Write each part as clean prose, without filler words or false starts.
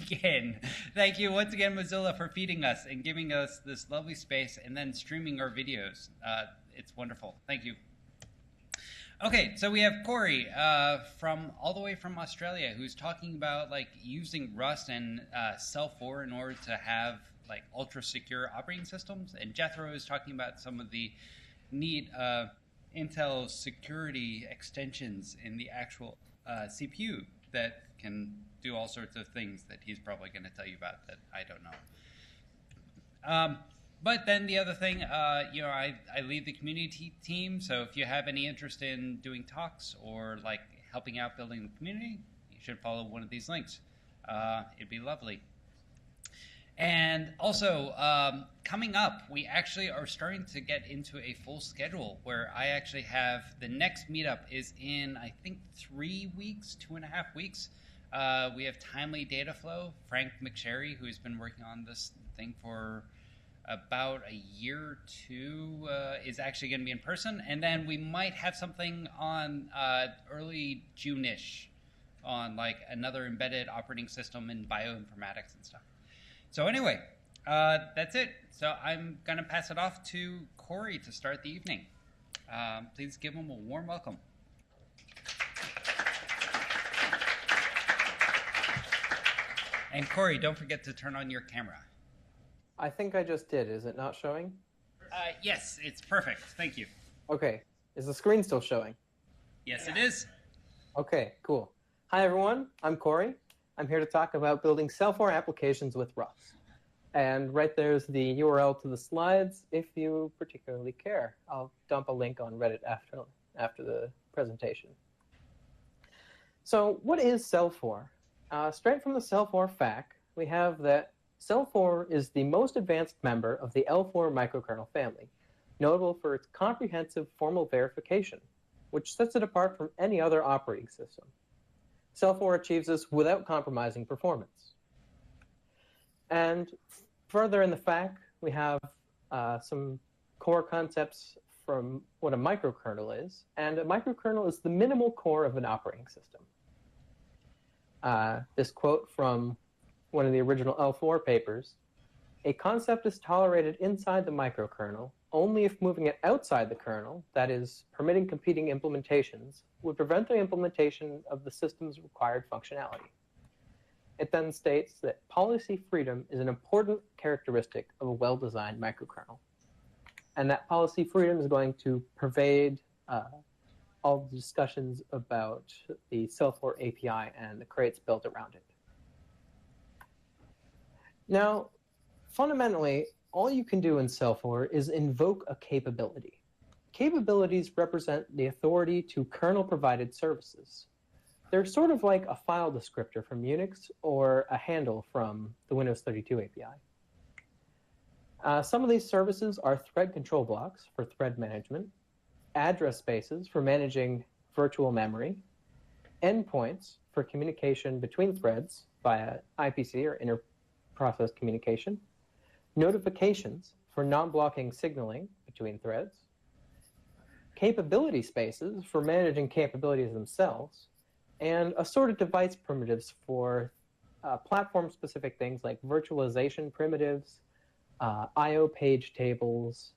begin. Thank you once again, Mozilla, for feeding us and giving us this lovely space and then streaming our videos. It's wonderful. Thank you. Okay, so we have Corey from all the way from Australia, who's talking about like using Rust and Cell4 in order to have like ultra secure operating systems, and Jethro is talking about some of the neat Intel security extensions in the actual CPU that can do all sorts of things that he's probably going to tell you about that I don't know. But then the other thing, you know, I lead the community team, so if you have any interest in doing talks or like helping out building the community, you should follow one of these links. It'd be lovely. And also, coming up, we actually are starting to get into a full schedule where I actually have the next meetup is in, I think, 3 weeks, 2.5 weeks. We have timely data flow. Frank McSherry, who's been working on this thing for about a year or two, is actually going to be in person. And then we might have something on early June-ish on like another embedded operating system in bioinformatics and stuff. So anyway, that's it. So I'm going to pass it off to Corey to start the evening. Please give him a warm welcome. And Corey, don't forget to turn on your camera. I think I just did. Is it not showing? Yes, it's perfect. Thank you. Okay. Is the screen still showing? Yes, it is. Okay, cool. Hi, everyone. I'm Corey. I'm here to talk about building Cell4 applications with Rust. And right there's the URL to the slides if you particularly care. I'll dump a link on Reddit after the presentation. So what is Cell4? Straight from the Cell4 FAQ, we have that Cell4 is the most advanced member of the L4 microkernel family, notable for its comprehensive formal verification, which sets it apart from any other operating system. Cell4 achieves this without compromising performance. And further in the FAQ, we have some core concepts from what a microkernel is. And a microkernel is the minimal core of an operating system. This quote from one of the original L4 papers: a concept is tolerated inside the microkernel only if moving it outside the kernel, that is, permitting competing implementations, would prevent the implementation of the system's required functionality. It then states that policy freedom is an important characteristic of a well-designed microkernel, and that policy freedom is going to pervade all the discussions about the Cell4 API and the crates built around it. Now, fundamentally, all you can do in Cell4 is invoke a capability. Capabilities represent the authority to kernel-provided services. They're sort of like a file descriptor from Unix or a handle from the Windows 32 API. Some of these services are thread control blocks for thread management, address spaces for managing virtual memory, endpoints for communication between threads via IPC or inter-process communication, notifications for non-blocking signaling between threads, capability spaces for managing capabilities themselves, and assorted device primitives for platform-specific things like virtualization primitives, I/O page tables,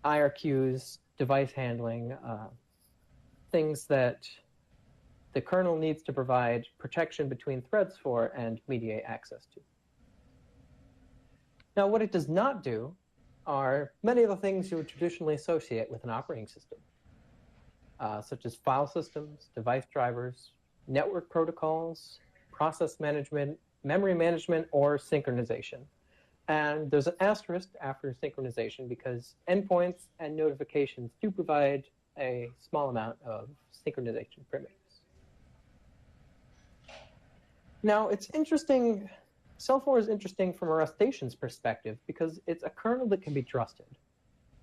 IRQs, device handling, things that the kernel needs to provide protection between threads for and mediate access to. Now, what it does not do are many of the things you would traditionally associate with an operating system, such as file systems, device drivers, network protocols, process management, memory management, or synchronization. And there's an asterisk after synchronization because endpoints and notifications do provide a small amount of synchronization primitives. Now, it's interesting. Cell4 is interesting from a Rustacean's perspective because it's a kernel that can be trusted.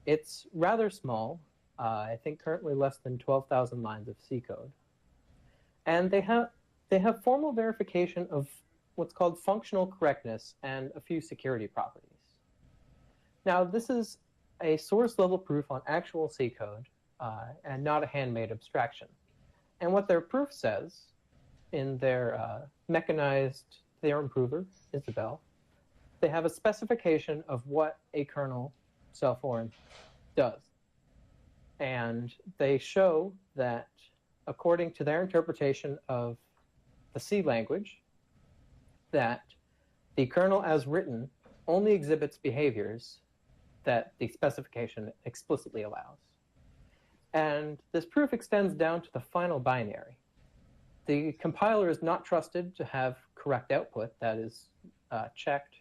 It's rather small, I think currently less than 12,000 lines of C code. And they have formal verification of what's called functional correctness and a few security properties. Now, this is a source-level proof on actual C code and not a handmade abstraction. And what their proof says in their mechanized theorem prover, Isabelle, they have a specification of what a kernel self-foreign does. And they show that according to their interpretation of the C language, that the kernel as written only exhibits behaviors that the specification explicitly allows. And this proof extends down to the final binary. The compiler is not trusted to have correct output, that is checked,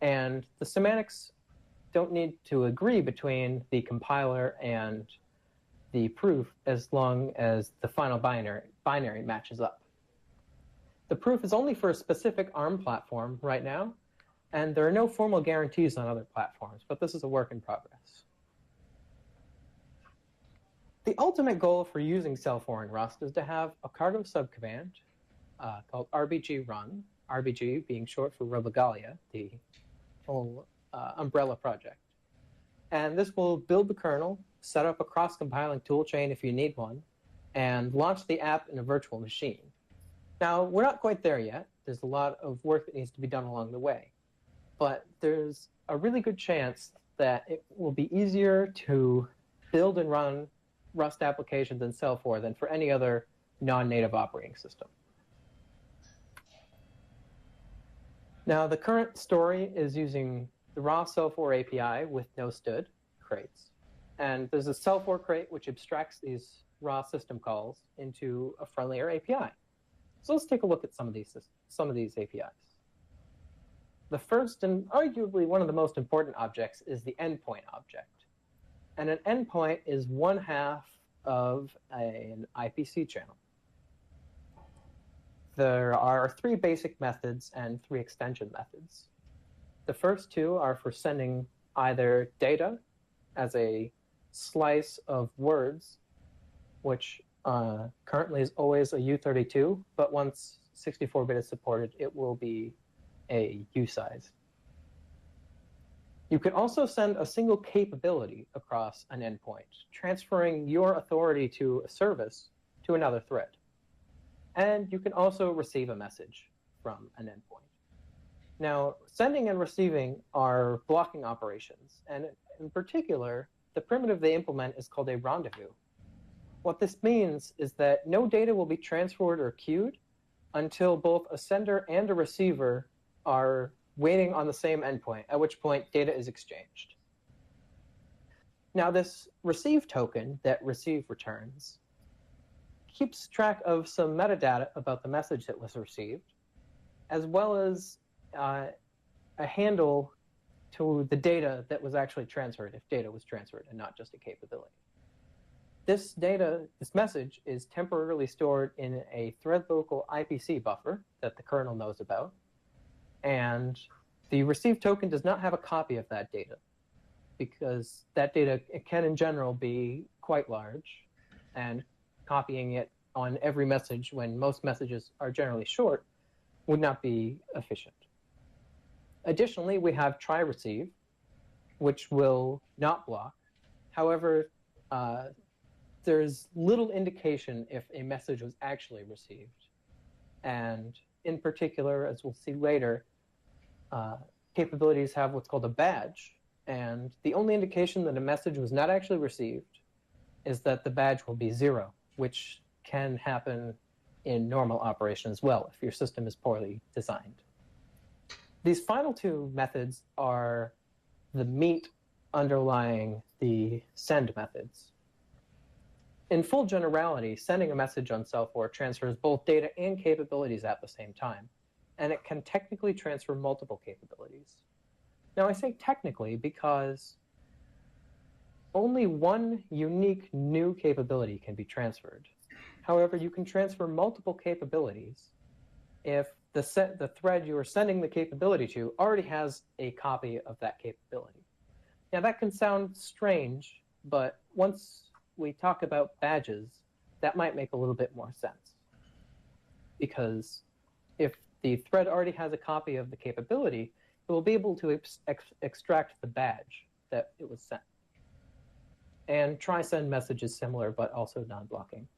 and the semantics don't need to agree between the compiler and the proof as long as the final binary matches up. The proof is only for a specific ARM platform right now, and there are no formal guarantees on other platforms, but this is a work in progress. The ultimate goal for using self-foreign Rust is to have a cargo subcommand called rbg run, rbg being short for Revigalia, the whole umbrella project. And this will build the kernel, set up a cross-compiling toolchain if you need one, and launch the app in a virtual machine. Now, we're not quite there yet. There's a lot of work that needs to be done along the way. But there's a really good chance that it will be easier to build and run Rust applications in Cell4 than for any other non-native operating system. Now, the current story is using the raw Cell4 API with no stud crates. And there's a Cell4 crate which abstracts these raw system calls into a friendlier API. So let's take a look at some of these APIs. The first and arguably one of the most important objects is the endpoint object. And an endpoint is one half of an IPC channel. There are 3 basic methods and 3 extension methods. The first 2 are for sending either data as a slice of words, which currently is always a U32, but once 64-bit is supported, it will be a U size. You can also send a single capability across an endpoint, transferring your authority to a service to another thread. And you can also receive a message from an endpoint. Now, sending and receiving are blocking operations, and in particular, the primitive they implement is called a rendezvous. What this means is that no data will be transferred or queued until both a sender and a receiver are waiting on the same endpoint, at which point data is exchanged. Now, this receive token that receive returns keeps track of some metadata about the message that was received, as well as a handle to the data that was actually transferred, if data was transferred and not just a capability. This message is temporarily stored in a thread local IPC buffer that the kernel knows about, and the receive token does not have a copy of that data, because that data can in general be quite large, and copying it on every message when most messages are generally short would not be efficient. Additionally, we have try receive, which will not block. However, there's little indication if a message was actually received. And in particular, as we'll see later, capabilities have what's called a badge. And the only indication that a message was not actually received is that the badge will be 0, which can happen in normal operation as well if your system is poorly designed. These final 2 methods are the meat underlying the send methods. In full generality, sending a message on Cell4 transfers both data and capabilities at the same time, and it can technically transfer multiple capabilities. Now, I say technically because only one unique new capability can be transferred. However, you can transfer multiple capabilities if the thread you are sending the capability to already has a copy of that capability. Now, that can sound strange, but once we talk about badges, that might make a little bit more sense. Because if the thread already has a copy of the capability, it will be able to extract the badge that it was sent. And try send message is similar, but also non-blocking.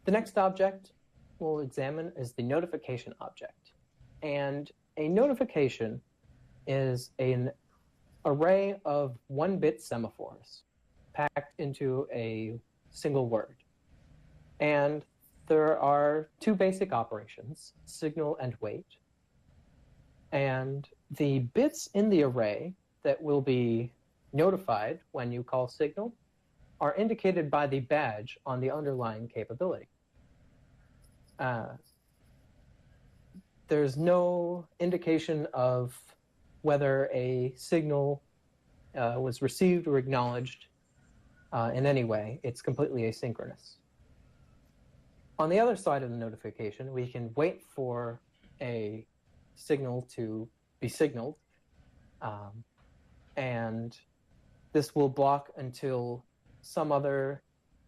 The next object we'll examine is the notification object. And a notification is an array of 1-bit semaphores packed into a single word. And there are two basic operations, signal and wait. And the bits in the array that will be notified when you call signal are indicated by the badge on the underlying capability. There's no indication of whether a signal was received or acknowledged in any way. It's completely asynchronous. On the other side of the notification, we can wait for a signal to be signaled, and this will block until some other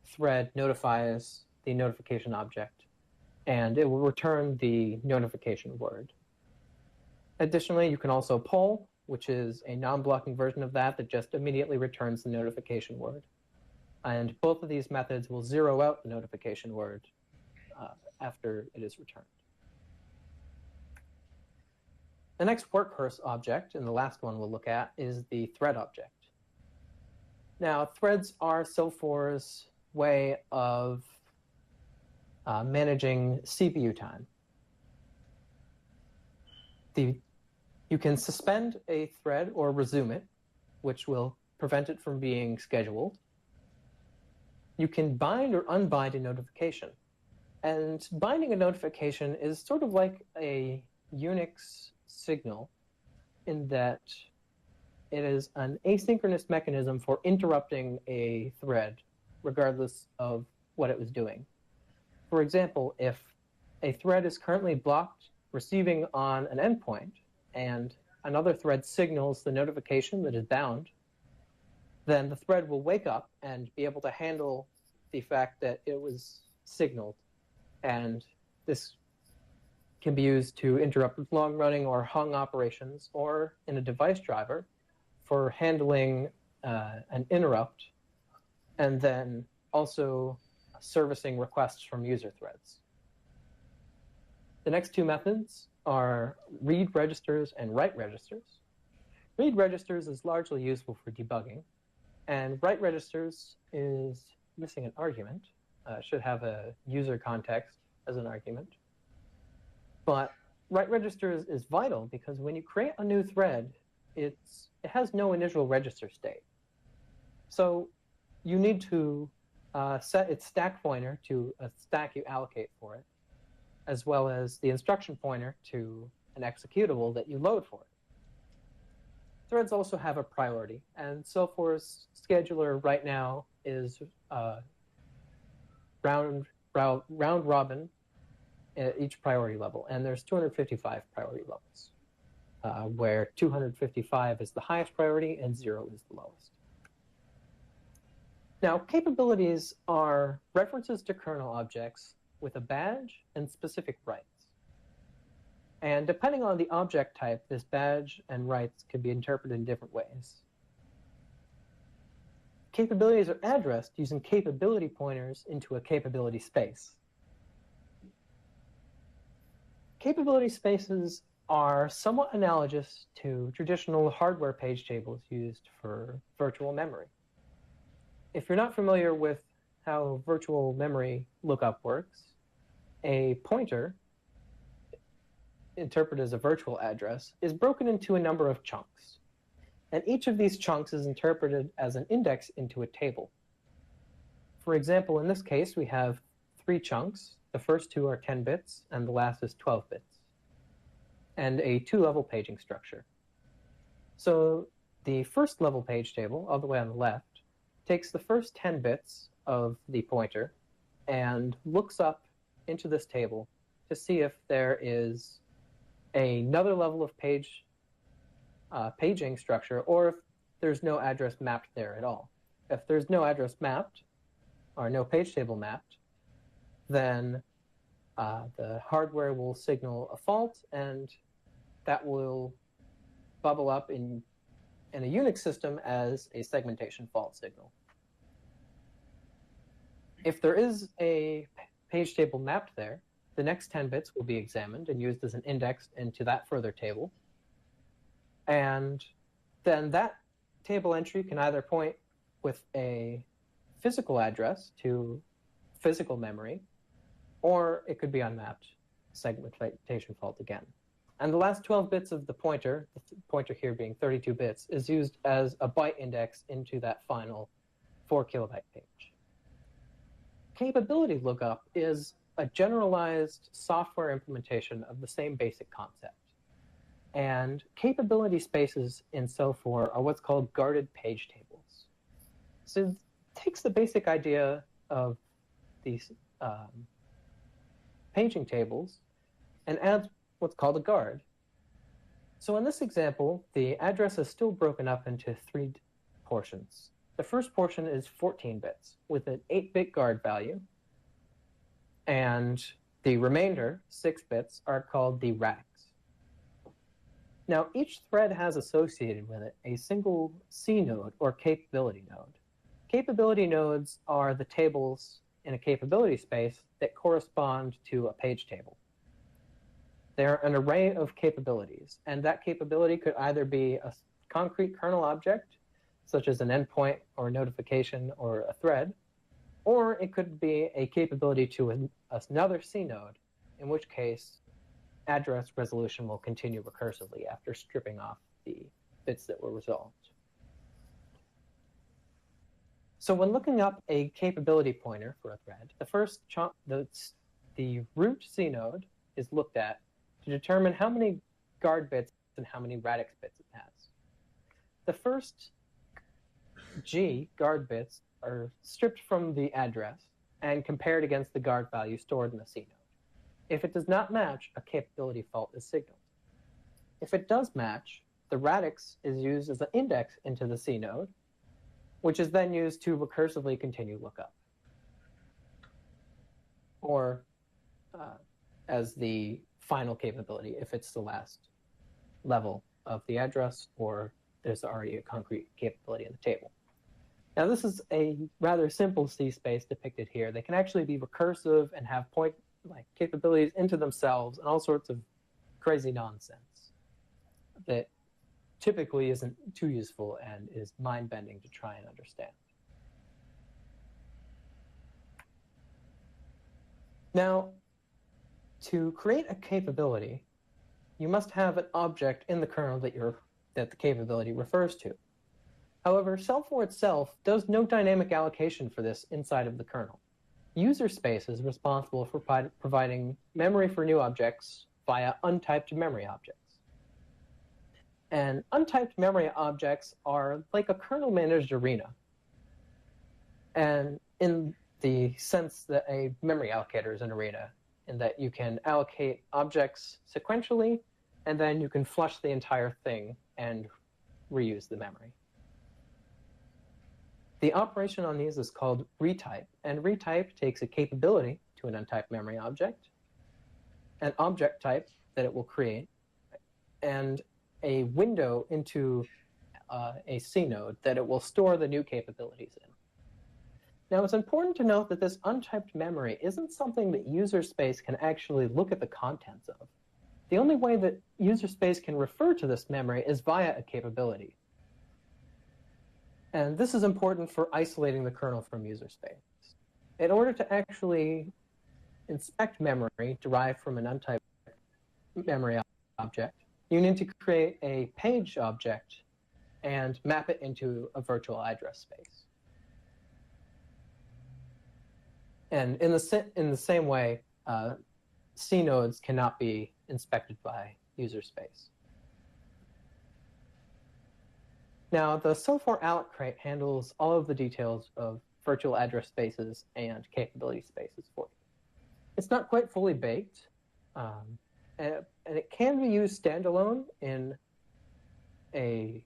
thread notifies the notification object, and it will return the notification word. Additionally, you can also poll, which is a non-blocking version of that just immediately returns the notification word. And both of these methods will zero out the notification word after it is returned. The next workhorse object, and the last one we'll look at, is the thread object. Now, threads are SOAR4's way of managing CPU time. You can suspend a thread or resume it, which will prevent it from being scheduled. You can bind or unbind a notification. And binding a notification is sort of like a Unix signal in that it is an asynchronous mechanism for interrupting a thread, regardless of what it was doing. For example, if a thread is currently blocked receiving on an endpoint, and another thread signals the notification that is bound, then the thread will wake up and be able to handle the fact that it was signaled. And this can be used to interrupt long-running or hung operations, or in a device driver for handling an interrupt, and then also servicing requests from user threads. The next two methods are read registers and write registers. Read registers is largely useful for debugging, and write registers is missing an argument. Should have a user context as an argument. But write registers is vital because when you create a new thread, it has no initial register state. So you need to set its stack pointer to a stack you allocate for it, as well as the instruction pointer to an executable that you load for it. Threads also have a priority, and SOAR4's scheduler right now is round robin at each priority level, and there's 255 priority levels, where 255 is the highest priority and 0 is the lowest. Now, capabilities are references to kernel objects with a badge and specific rights. And depending on the object type, this badge and rights can be interpreted in different ways. Capabilities are addressed using capability pointers into a capability space. Capability spaces are somewhat analogous to traditional hardware page tables used for virtual memory. If you're not familiar with how virtual memory lookup works, a pointer, interpreted as a virtual address, is broken into a number of chunks. And each of these chunks is interpreted as an index into a table. For example, in this case, we have 3 chunks. The first 2 are 10 bits, and the last is 12 bits, and a 2-level paging structure. So the first level page table, all the way on the left, takes the first 10 bits of the pointer and looks up into this table to see if there is another level of paging structure, or if there's no address mapped there at all. If there's no address mapped, or no page table mapped, then the hardware will signal a fault, and that will bubble up in a Unix system as a segmentation fault signal. If there is a page table mapped there, the next 10 bits will be examined and used as an index into that further table. And then that table entry can either point with a physical address to physical memory, or it could be unmapped segmentation fault again. And the last 12 bits of the pointer here being 32 bits, is used as a byte index into that final 4 kilobyte page. Capability lookup is a generalized software implementation of the same basic concept. And capability spaces in SO4 are what's called guarded page tables. So it takes the basic idea of these paging tables and adds what's called a guard. So in this example, the address is still broken up into 3 portions. The first portion is 14 bits with an 8-bit guard value, and the remainder, 6 bits, are called the radix. Now, each thread has associated with it a single C node or capability node. Capability nodes are the tables in a capability space that correspond to a page table. They're an array of capabilities, and that capability could either be a concrete kernel object, such as an endpoint or a notification or a thread, or it could be a capability to another C node, in which case address resolution will continue recursively after stripping off the bits that were resolved. So when looking up a capability pointer for a thread, the first the root C node is looked at to determine how many guard bits and how many radix bits it has. The first G guard bits are stripped from the address and compared against the guard value stored in the C node. If it does not match, a capability fault is signaled. If it does match, the radix is used as an index into the C node, which is then used to recursively continue lookup. Or as the final capability, if it's the last level of the address, or there's already a concrete capability in the table. Now, this is a rather simple C space depicted here. They can actually be recursive and have capabilities into themselves and all sorts of crazy nonsense that typically isn't too useful and is mind-bending to try and understand. Now, to create a capability, you must have an object in the kernel that the capability refers to. However, SO4 itself does no dynamic allocation for this inside of the kernel. User space is responsible for providing memory for new objects via untyped memory objects. And untyped memory objects are like a kernel-managed arena, and in the sense that a memory allocator is an arena, in that you can allocate objects sequentially, and then you can flush the entire thing and reuse the memory. The operation on these is called retype, and retype takes a capability to an untyped memory object, an object type that it will create, and a window into a C node that it will store the new capabilities in. Now, it's important to note that this untyped memory isn't something that user space can actually look at the contents of. The only way that user space can refer to this memory is via a capability. And this is important for isolating the kernel from user space. In order to actually inspect memory derived from an untyped memory object, you need to create a page object and map it into a virtual address space. And in the same way, C nodes cannot be inspected by user space. Now, the SO4 alloc crate handles all of the details of virtual address spaces and capability spaces for you. It's not quite fully baked, and it can be used standalone in a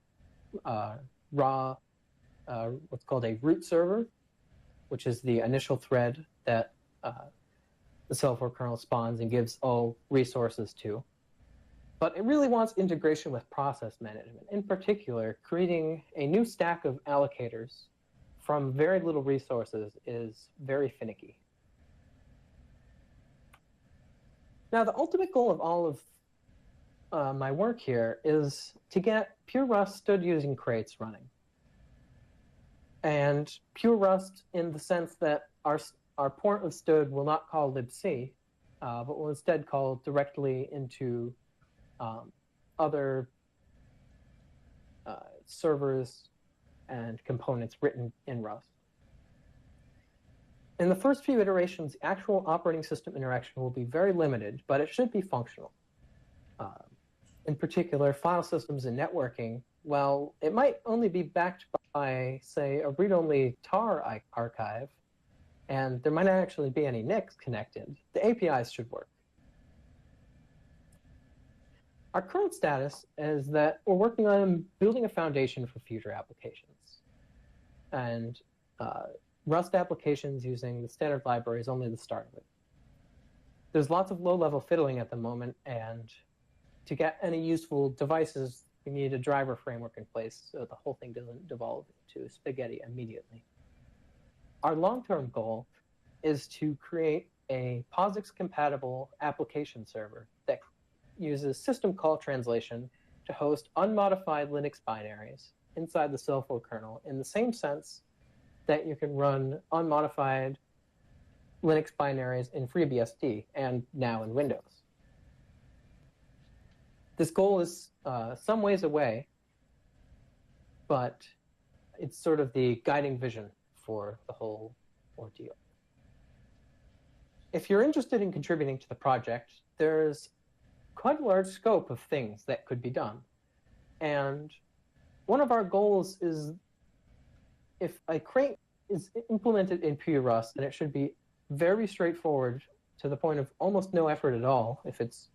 raw, what's called a root server, which is the initial thread that the SO4 kernel spawns and gives all resources to. But it really wants integration with process management. In particular, creating a new stack of allocators from very little resources is very finicky. Now, the ultimate goal of all of my work here is to get pure Rust stood using crates running. And pure Rust in the sense that our port of stood will not call libc, but will instead call directly into other servers and components written in Rust. In the first few iterations, the actual operating system interaction will be very limited, but it should be functional. In particular, file systems and networking, well, it might only be backed by, say, a read-only tar archive, and there might not actually be any NICs connected. The APIs should work. Our current status is that we're working on building a foundation for future applications. And Rust applications using the standard library is only the start of it. There's lots of low-level fiddling at the moment, and to get any useful devices, we need a driver framework in place so the whole thing doesn't devolve into spaghetti immediately. Our long-term goal is to create a POSIX-compatible application server that uses system call translation to host unmodified Linux binaries inside the cell-phone kernel in the same sense that you can run unmodified Linux binaries in FreeBSD and now in Windows. This goal is some ways away, but it's sort of the guiding vision for the whole ordeal. If you're interested in contributing to the project, there's quite a large scope of things that could be done. And one of our goals is if a crate is implemented in pure Rust, then it should be very straightforward to the point of almost no effort at all if it's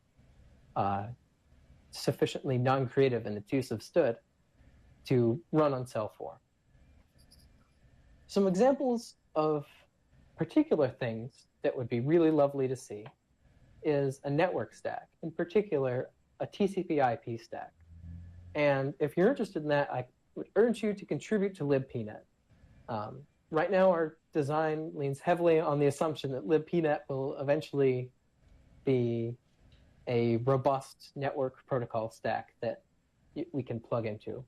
sufficiently non-creative in its use of stood to run on cell 4. Some examples of particular things that would be really lovely to see is a network stack, in particular a TCP/IP stack. And if you're interested in that, I would urge you to contribute to libpnet. Right now, our design leans heavily on the assumption that libpnet will eventually be a robust network protocol stack that we can plug into.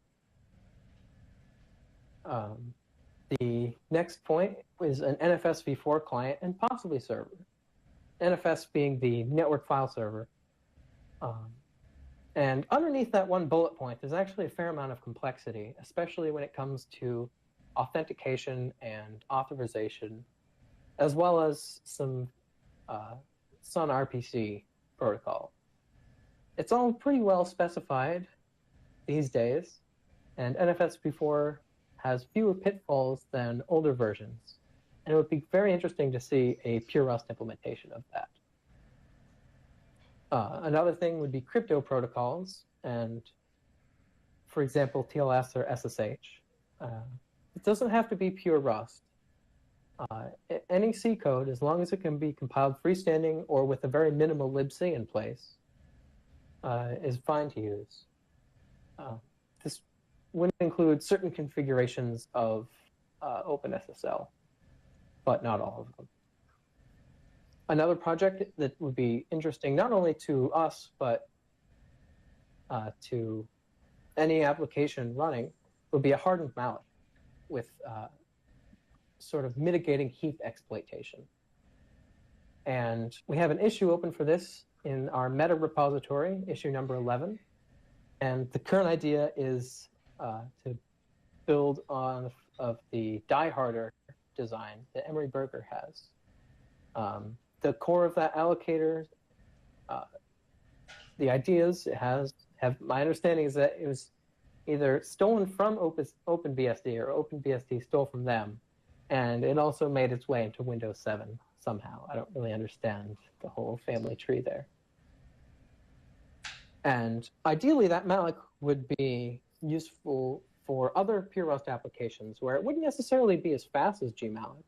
The next point is an NFS v4 client and possibly server. NFS being the network file server. And underneath that one bullet point, there's actually a fair amount of complexity, especially when it comes to authentication and authorization, as well as some Sun RPC protocol. It's all pretty well specified these days, and NFS v4 has fewer pitfalls than older versions. And it would be very interesting to see a pure Rust implementation of that. Another thing would be crypto protocols, and for example, TLS or SSH. It doesn't have to be pure Rust. Any C code, as long as it can be compiled freestanding or with a very minimal libc in place, is fine to use. This would include certain configurations of OpenSSL, but not all of them. Another project that would be interesting not only to us, but to any application running would be a hardened mallet with sort of mitigating heap exploitation. And we have an issue open for this in our meta repository, issue number 11. And the current idea is to build on of the die-harder design that Emery Berger has. The core of that allocator, the ideas it has, my understanding is that it was either stolen from OpenBSD or OpenBSD stole from them, and it also made its way into Windows 7 somehow. I don't really understand the whole family tree there. And ideally, that malloc would be useful for other pure Rust applications where it wouldn't necessarily be as fast as gmalloc,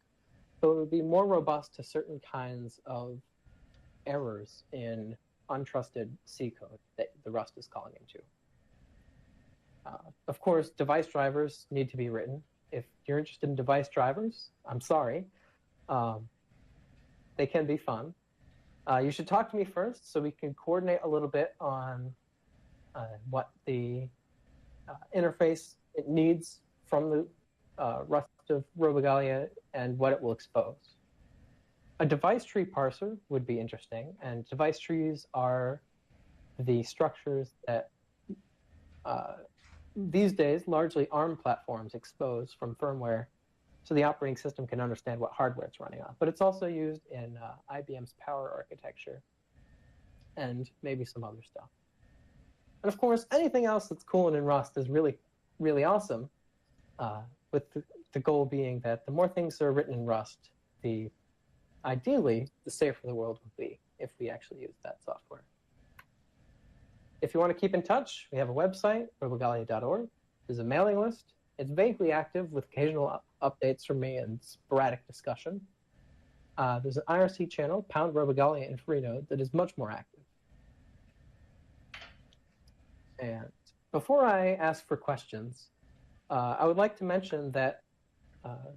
but it would be more robust to certain kinds of errors in untrusted C code that the Rust is calling into. Of course, device drivers need to be written. If you're interested in device drivers, I'm sorry. They can be fun. You should talk to me first so we can coordinate a little bit on what the interface it needs from the Rust of Robogalia and what it will expose. A device tree parser would be interesting, and device trees are the structures that these days largely ARM platforms expose from firmware so the operating system can understand what hardware it's running on. But it's also used in IBM's Power architecture and maybe some other stuff. And of course, anything else that's cool and in Rust is really, really awesome, with the goal being that the more things that are written in Rust, ideally, the safer the world will be if we actually use that software. If you want to keep in touch, we have a website, robogalia.org. There's a mailing list. It's vaguely active with occasional updates from me and sporadic discussion. There's an IRC channel, #Robogalia in Freenode, that is much more active. And before I ask for questions, I would like to mention that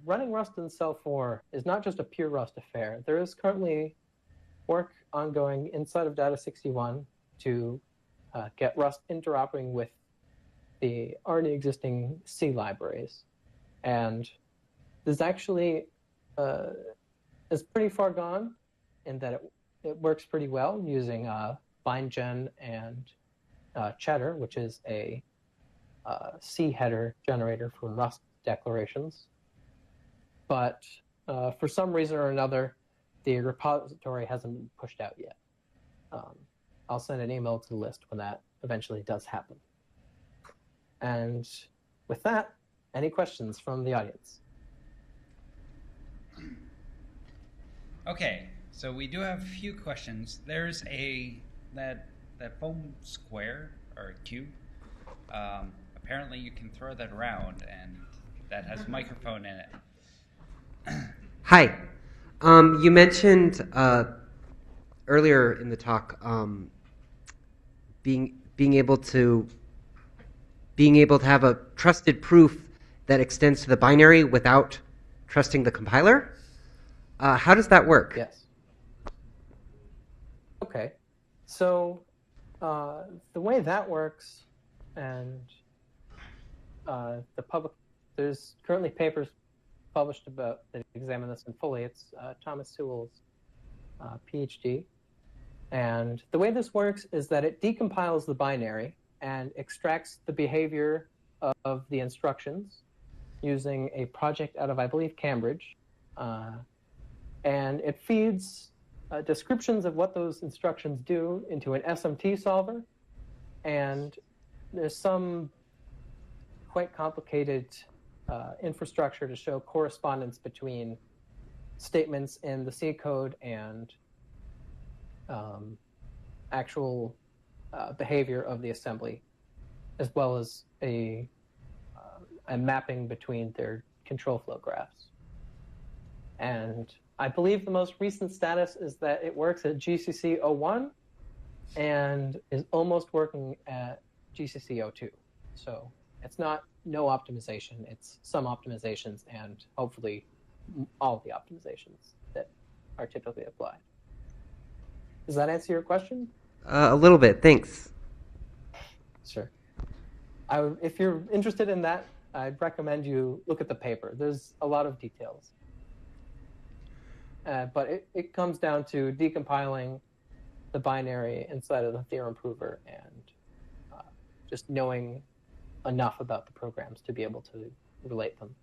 running Rust in Cell 4 is not just a pure Rust affair. There is currently work ongoing inside of Data 61 to get Rust interoperating with the already existing C libraries. And this actually is pretty far gone in that it works pretty well using bindgen and Cheddar, which is a C header generator for Rust declarations. But for some reason or another, the repository hasn't been pushed out yet. I'll send an email to the list when that eventually does happen. And with that, any questions from the audience? Okay, so we do have a few questions. There's that foam square or cube. Apparently, you can throw that around, and that has a microphone in it. Hi. You mentioned earlier in the talk being able to have a trusted proof that extends to the binary without trusting the compiler. How does that work? Yes. Okay. So the way that works, and there's currently papers published about that examine this in fully. It's Thomas Sewell's PhD. And the way this works is that it decompiles the binary and extracts the behavior of the instructions using a project out of, I believe, Cambridge. And it feeds descriptions of what those instructions do into an SMT solver. And there's some quite complicated infrastructure to show correspondence between statements in the C code and actual behavior of the assembly, as well as a mapping between their control flow graphs. And I believe the most recent status is that it works at GCC 01 and is almost working at GCC 02. So it's not no optimization, it's some optimizations and hopefully all of the optimizations that are typically applied. Does that answer your question? A little bit, thanks. Sure. If you're interested in that, I'd recommend you look at the paper. There's a lot of details. But it comes down to decompiling the binary inside of the theorem prover and just knowing enough about the programs to be able to relate them.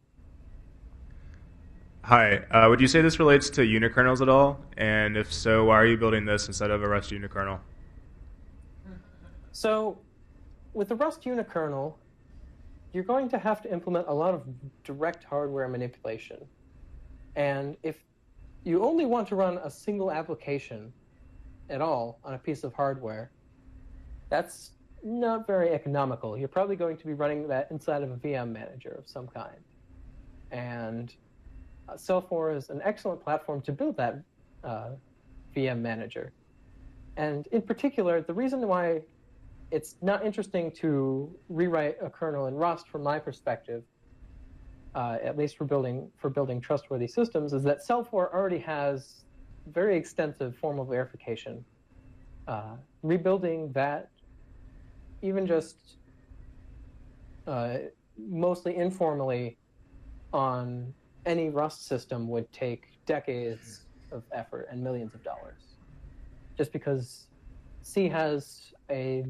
Hi. Would you say this relates to unikernels at all? And if so, why are you building this instead of a Rust unikernel? So with the Rust unikernel, you're going to have to implement a lot of direct hardware manipulation. And if you only want to run a single application at all on a piece of hardware, that's not very economical. You're probably going to be running that inside of a VM manager of some kind. And Cell4 is an excellent platform to build that VM manager. And in particular, the reason why it's not interesting to rewrite a kernel in Rust, from my perspective, at least for building trustworthy systems, is that Cell4 already has very extensive formal verification. Rebuilding that, even just mostly informally on any Rust system, would take decades of effort and millions of dollars. Just because C has a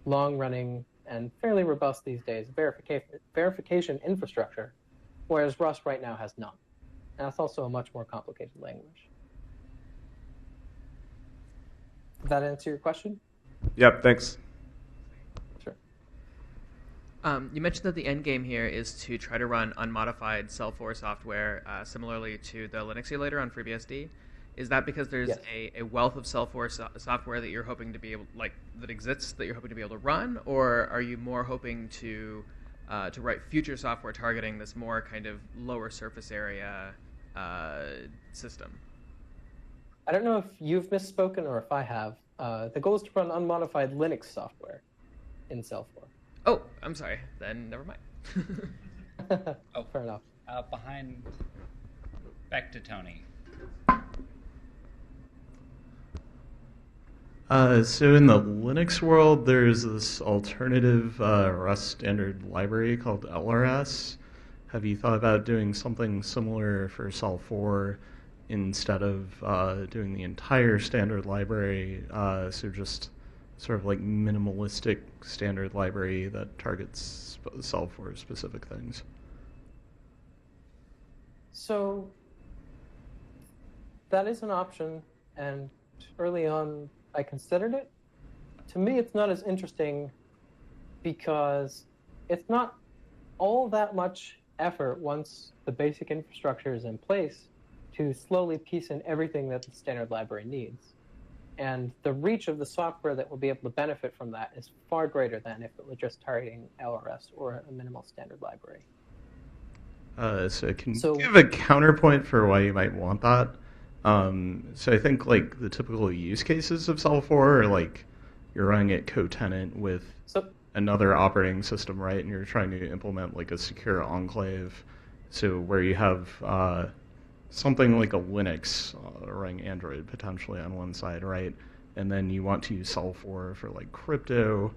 long-running and fairly robust these days verification infrastructure, whereas Rust right now has none. And that's also a much more complicated language. Did that answer your question? Yep, thanks. Sure. You mentioned that the end game here is to try to run unmodified Cell4 software similarly to the Linux emulator on FreeBSD. Is that because there's Yes. a wealth of Cell4 software that you're hoping to be able, that exists, that you're hoping to be able to run, or are you more hoping to write future software targeting this more kind of lower surface area system? I don't know if you've misspoken or if I have. The goal is to run unmodified Linux software in Cell4. Oh, I'm sorry. Then never mind. Oh. Fair enough. Back to Tony. So in the Linux world, there's this alternative Rust standard library called LRS. Have you thought about doing something similar for Cell4 instead of doing the entire standard library? So just sort of like minimalistic standard library that targets Cell4 specific things. So that is an option, and early on I considered it. To me, it's not as interesting because it's not all that much effort once the basic infrastructure is in place to slowly piece in everything that the standard library needs. And the reach of the software that will be able to benefit from that is far greater than if it was just targeting LRS or a minimal standard library. So can you give a counterpoint for why you might want that? So I think like the typical use cases of Cell4 are like you're running it co-tenant with another operating system, right? And you're trying to implement like a secure enclave. So where you have something like a Linux running Android potentially on one side, right? And then you want to use Cell4 for like crypto,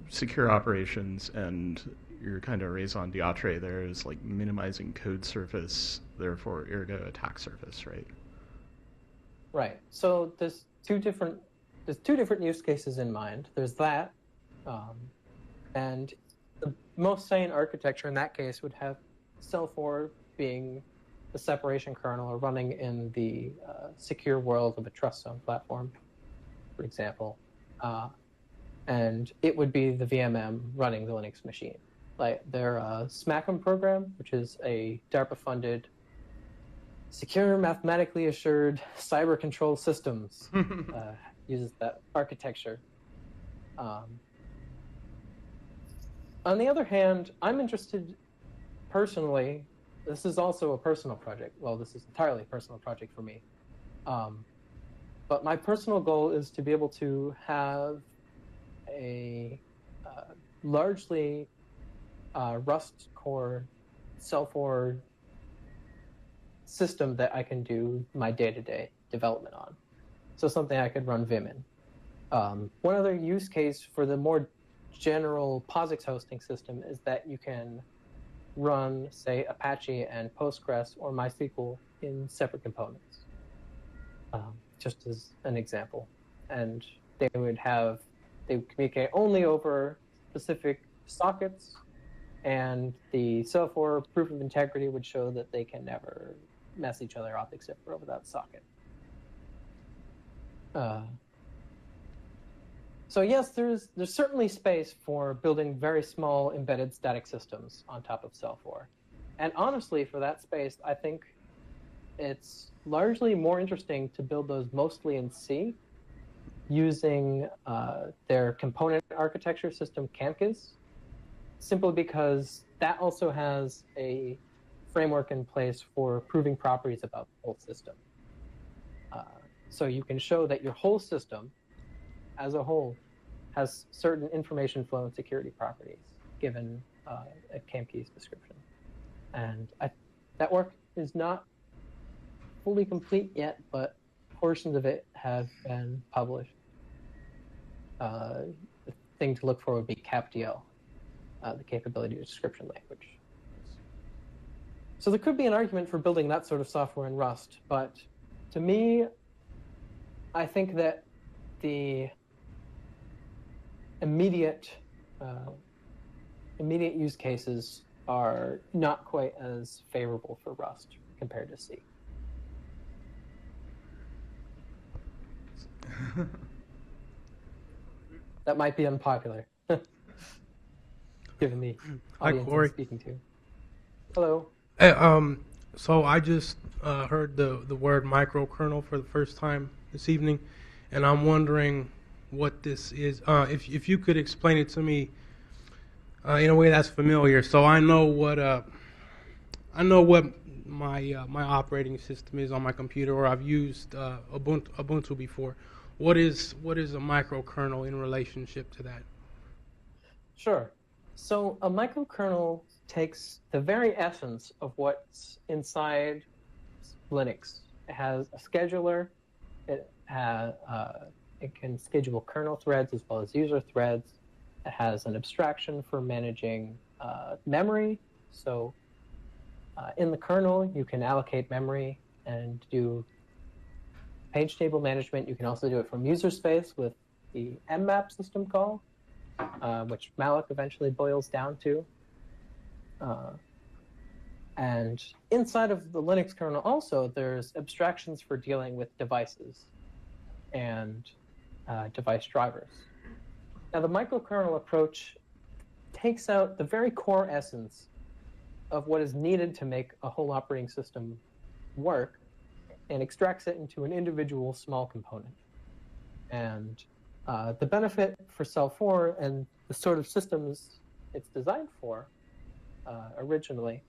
secure operations, and your kind of raison d'etre there is like minimizing code surface, therefore ergo attack surface, right? Right. So there's two different use cases in mind. There's that, and the most sane architecture in that case would have Cell4 being the separation kernel or running in the secure world of a trust zone platform, for example, and it would be the VMM running the Linux machine. Like their SMACM program, which is a DARPA-funded, secure, mathematically assured cyber control systems, uses that architecture. On the other hand, I'm interested personally. This is also a personal project. Well, this is entirely a personal project for me. But my personal goal is to be able to have a largely Rust core Cell4 system that I can do my day-to-day development on. So something I could run Vim in. One other use case for the more general POSIX hosting system is that you can run, say, Apache and Postgres or MySQL in separate components, just as an example. And they would communicate only over specific sockets, and the Cell4 proof of integrity would show that they can never mess each other up except for over that socket. So yes, there's certainly space for building very small embedded static systems on top of Cell4. And honestly, for that space, I think it's largely more interesting to build those mostly in C using their component architecture system, CAMKIS, simply because that also has a framework in place for proving properties about the whole system. So you can show that your whole system as a whole has certain information flow and security properties given a CAMKIS description. And that work is not fully complete yet, but portions of it have been published. The thing to look for would be CapDL, the capability description language. So there could be an argument for building that sort of software in Rust, but to me, I think that the immediate use cases are not quite as favorable for Rust compared to C. That might be unpopular, given the audience I'm speaking to. Hello. Hey, so I just heard the word microkernel for the first time this evening, and I'm wondering what this is. If you could explain it to me in a way that's familiar, so I know what my operating system is on my computer, or I've used Ubuntu before. What is a microkernel in relationship to that? Sure. So a microkernel takes the very essence of what's inside Linux. It has a scheduler. It can schedule kernel threads as well as user threads. It has an abstraction for managing memory. So in the kernel, you can allocate memory and do page table management. You can also do it from user space with the mmap system call, which malloc eventually boils down to. And inside of the Linux kernel also, there's abstractions for dealing with devices and device drivers. Now, the microkernel approach takes out the very core essence of what is needed to make a whole operating system work and extracts it into an individual small component. And the benefit for Cell 4 and the sort of systems it's designed for originally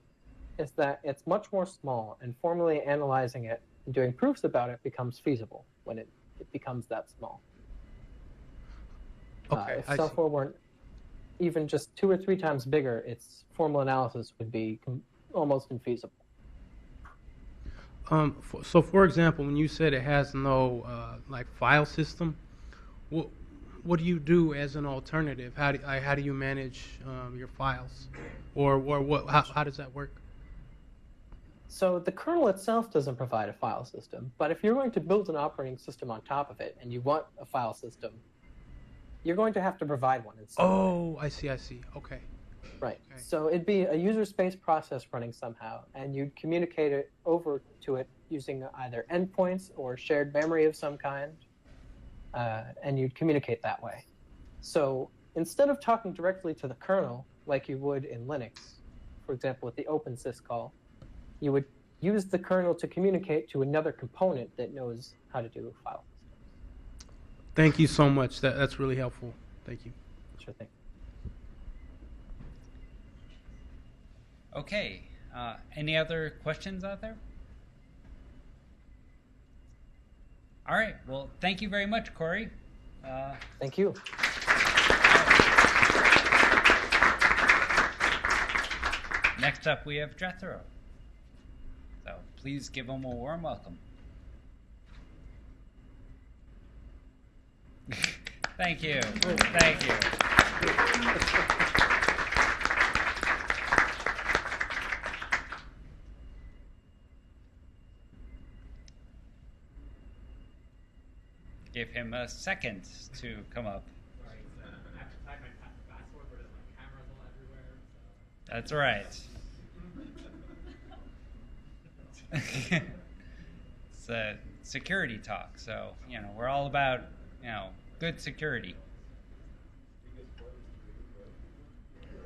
is that it's much more small, and formally analyzing it and doing proofs about it becomes feasible when it becomes that small. Okay, if Cell 4 weren't even just 2 or 3 times bigger, its formal analysis would be almost infeasible. So, for example, when you said it has no like file system, what do you do as an alternative? How do you manage your files, or what? How does that work? So the kernel itself doesn't provide a file system, but if you're going to build an operating system on top of it and you want a file system, you're going to have to provide one in some way. I see. Okay. Right. Okay. So it'd be a user space process running somehow, and you'd communicate it over to it using either endpoints or shared memory of some kind, and you'd communicate that way. So instead of talking directly to the kernel like you would in Linux, for example, with the OpenSys call, you would use the kernel to communicate to another component that knows how to do a file system. Thank you so much. That's really helpful. Thank you. Sure thing. Okay. Any other questions out there? All right. Well, thank you very much, Corey. Thank you. Next up, we have Jethro. So please give him a warm welcome. Thank you. Thank you. Give him a second to come up. Sorry, I have to type my password, but my camera's all everywhere. So. That's right. It's a security talk, so we're all about good security.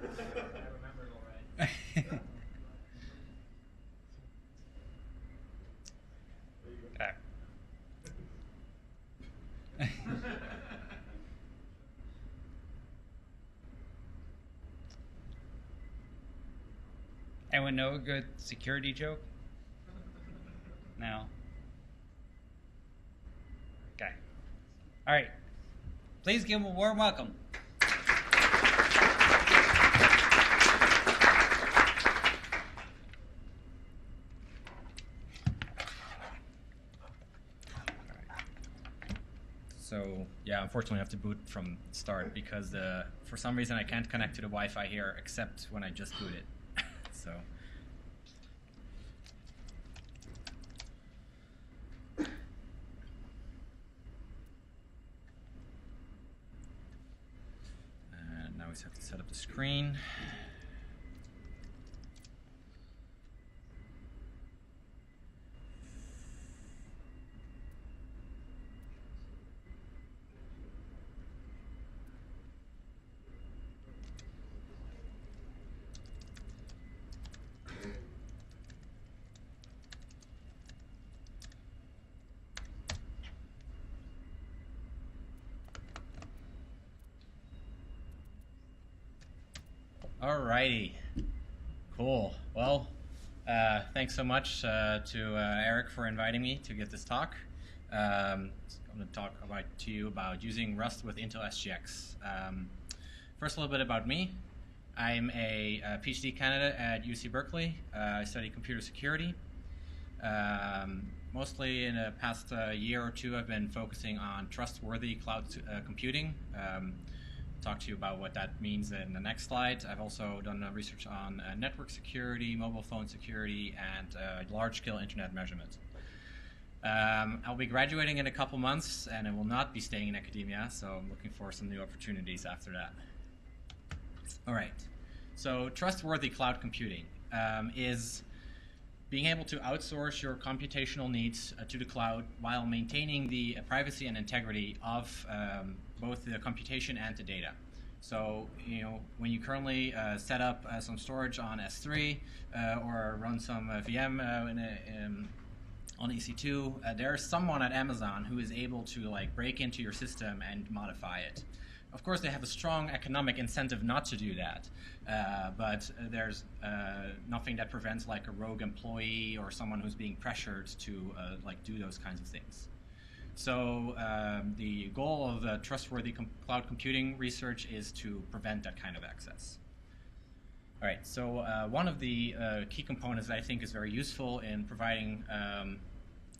I remember it all right. Anyone know a good security joke? No? Okay. All right. Please give him a warm welcome. yeah, unfortunately I have to boot from start because for some reason I can't connect to the Wi-Fi here except when I just boot it. So. And now we just have to set up the screen. Alrighty, cool. Well, thanks so much to Eric for inviting me to give this talk. I'm going to talk to you about using Rust with Intel SGX. First, a little bit about me. I'm a PhD candidate at UC Berkeley. I study computer security. Mostly in the past year or two, I've been focusing on trustworthy cloud computing. Talk to you about what that means in the next slide. I've also done research on network security, mobile phone security, and large-scale internet measurement. I'll be graduating in a couple months, and I will not be staying in academia, so I'm looking for some new opportunities after that. All right, so trustworthy cloud computing is being able to outsource your computational needs to the cloud while maintaining the privacy and integrity of both the computation and the data. So, when you currently set up some storage on S3 or run some VM on EC2, there's someone at Amazon who is able to break into your system and modify it. Of course, they have a strong economic incentive not to do that, but there's nothing that prevents a rogue employee or someone who's being pressured to do those kinds of things. So the goal of trustworthy cloud computing research is to prevent that kind of access. All right, so one of the key components that I think is very useful in providing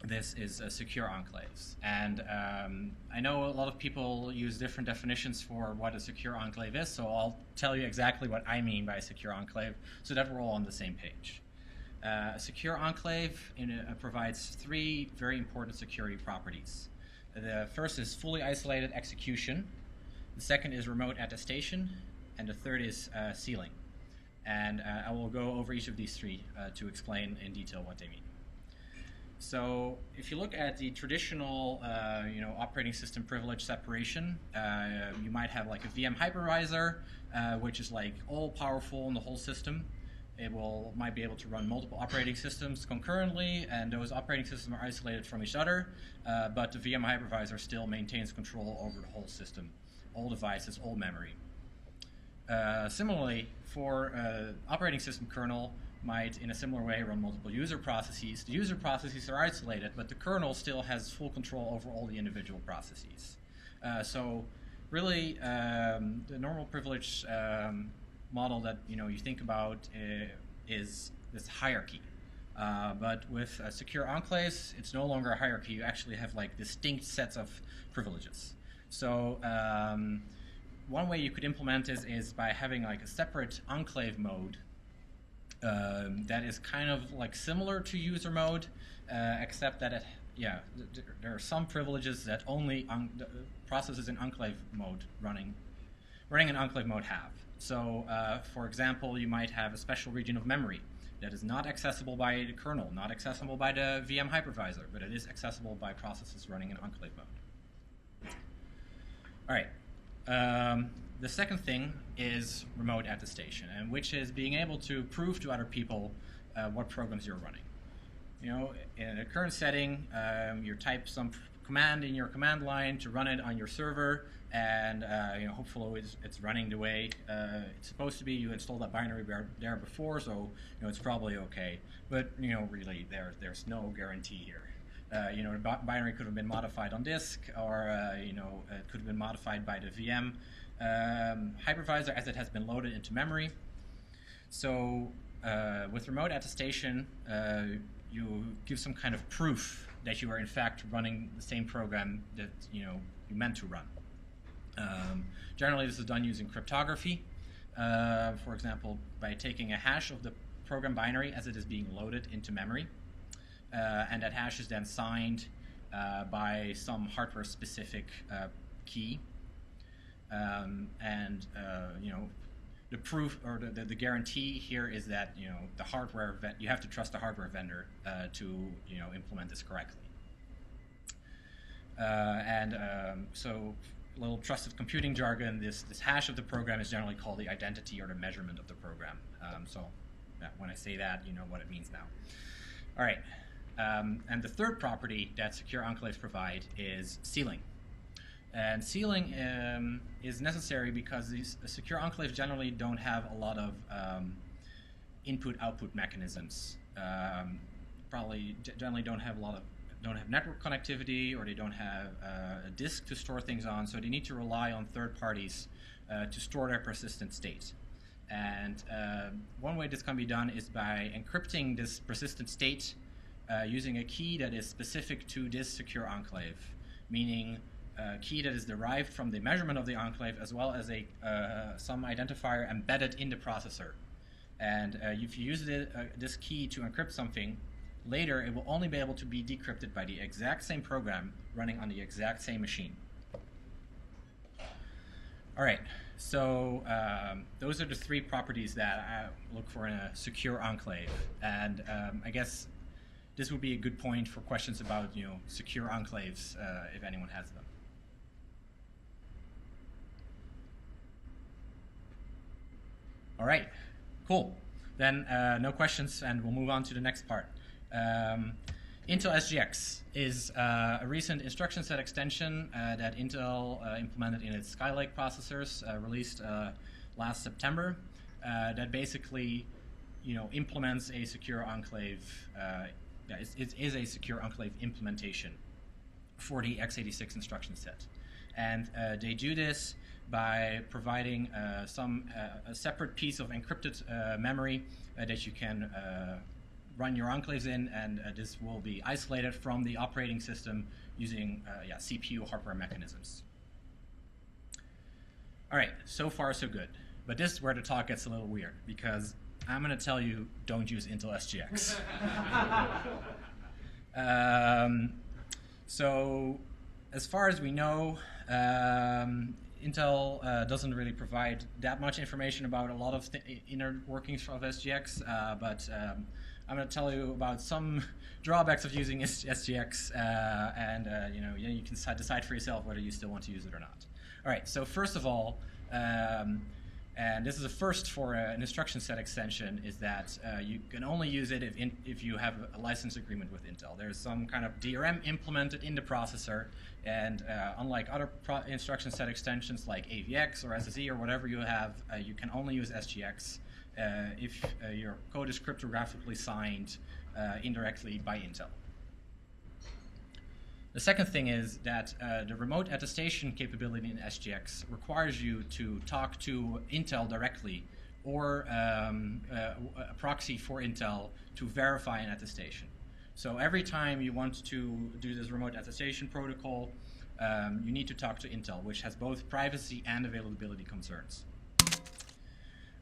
this is secure enclaves. And I know a lot of people use different definitions for what a secure enclave is, so I'll tell you exactly what I mean by a secure enclave so that we're all on the same page. A secure enclave provides three very important security properties. The first is fully isolated execution, the second is remote attestation, and the third is sealing. And I will go over each of these three to explain in detail what they mean. So if you look at the traditional operating system privilege separation, you might have a VM hypervisor, which is all powerful in the whole system. It might be able to run multiple operating systems concurrently, and those operating systems are isolated from each other, but the VM hypervisor still maintains control over the whole system, all devices, all memory. Similarly, for operating system kernel might, in a similar way, run multiple user processes. The user processes are isolated, but the kernel still has full control over all the individual processes. So really, the normal privilege model that you think about is this hierarchy. But with secure enclaves, it's no longer a hierarchy. You actually have distinct sets of privileges. So one way you could implement this is by having a separate enclave mode that is kind of similar to user mode, except that there are some privileges that only processes in enclave mode running in enclave mode have. So, for example, you might have a special region of memory that is not accessible by the kernel, not accessible by the VM hypervisor, but it is accessible by processes running in enclave mode. All right. The second thing is remote attestation, and which is being able to prove to other people what programs you're running. In a current setting, you type some command in your command line to run it on your server, and hopefully it's running the way it's supposed to be. You installed that binary there before, so it's probably okay. But really, there's no guarantee here. The binary could have been modified on disk, or it could have been modified by the VM hypervisor as it has been loaded into memory. So with remote attestation, you give some kind of proof that you are in fact running the same program that meant to run. Generally, this is done using cryptography. For example, by taking a hash of the program binary as it is being loaded into memory. And that hash is then signed by some hardware-specific key. The proof or the guarantee here is that the hardware you have to trust the hardware vendor to implement this correctly. So a little trusted computing jargon, this hash of the program is generally called the identity or the measurement of the program. When I say that, you know what it means now. All right, and the third property that secure enclaves provide is sealing. And sealing is necessary because these secure enclaves generally don't have a lot of input-output mechanisms. Probably generally don't have network connectivity, or they don't have a disk to store things on, so they need to rely on third parties to store their persistent state. And one way this can be done is by encrypting this persistent state using a key that is specific to this secure enclave, meaning a key that is derived from the measurement of the enclave as well as some identifier embedded in the processor. And if you use this key to encrypt something, later it will only be able to be decrypted by the exact same program running on the exact same machine. All right, so those are the three properties that I look for in a secure enclave. And I guess this would be a good point for questions about secure enclaves if anyone has them. All right, cool. Then no questions, and we'll move on to the next part. Intel SGX is a recent instruction set extension that Intel implemented in its Skylake processors, released last September, that basically implements a secure enclave. It is a secure enclave implementation for the x86 instruction set. And they do this by providing a separate piece of encrypted memory that you can run your enclaves in, and this will be isolated from the operating system using CPU hardware mechanisms. All right, so far so good. But this is where the talk gets a little weird, because I'm going to tell you, don't use Intel SGX. So as far as we know, Intel doesn't really provide that much information about a lot of the inner workings of SGX, but I'm going to tell you about some drawbacks of using SGX, and you can decide for yourself whether you still want to use it or not. All right, so first of all, and this is a first for an instruction set extension, is that you can only use it if you have a license agreement with Intel. There's some kind of DRM implemented in the processor, and unlike other instruction set extensions like AVX or SSE or whatever you have, you can only use SGX if your code is cryptographically signed indirectly by Intel. The second thing is that the remote attestation capability in SGX requires you to talk to Intel directly or a proxy for Intel to verify an attestation. So every time you want to do this remote attestation protocol, you need to talk to Intel, which has both privacy and availability concerns.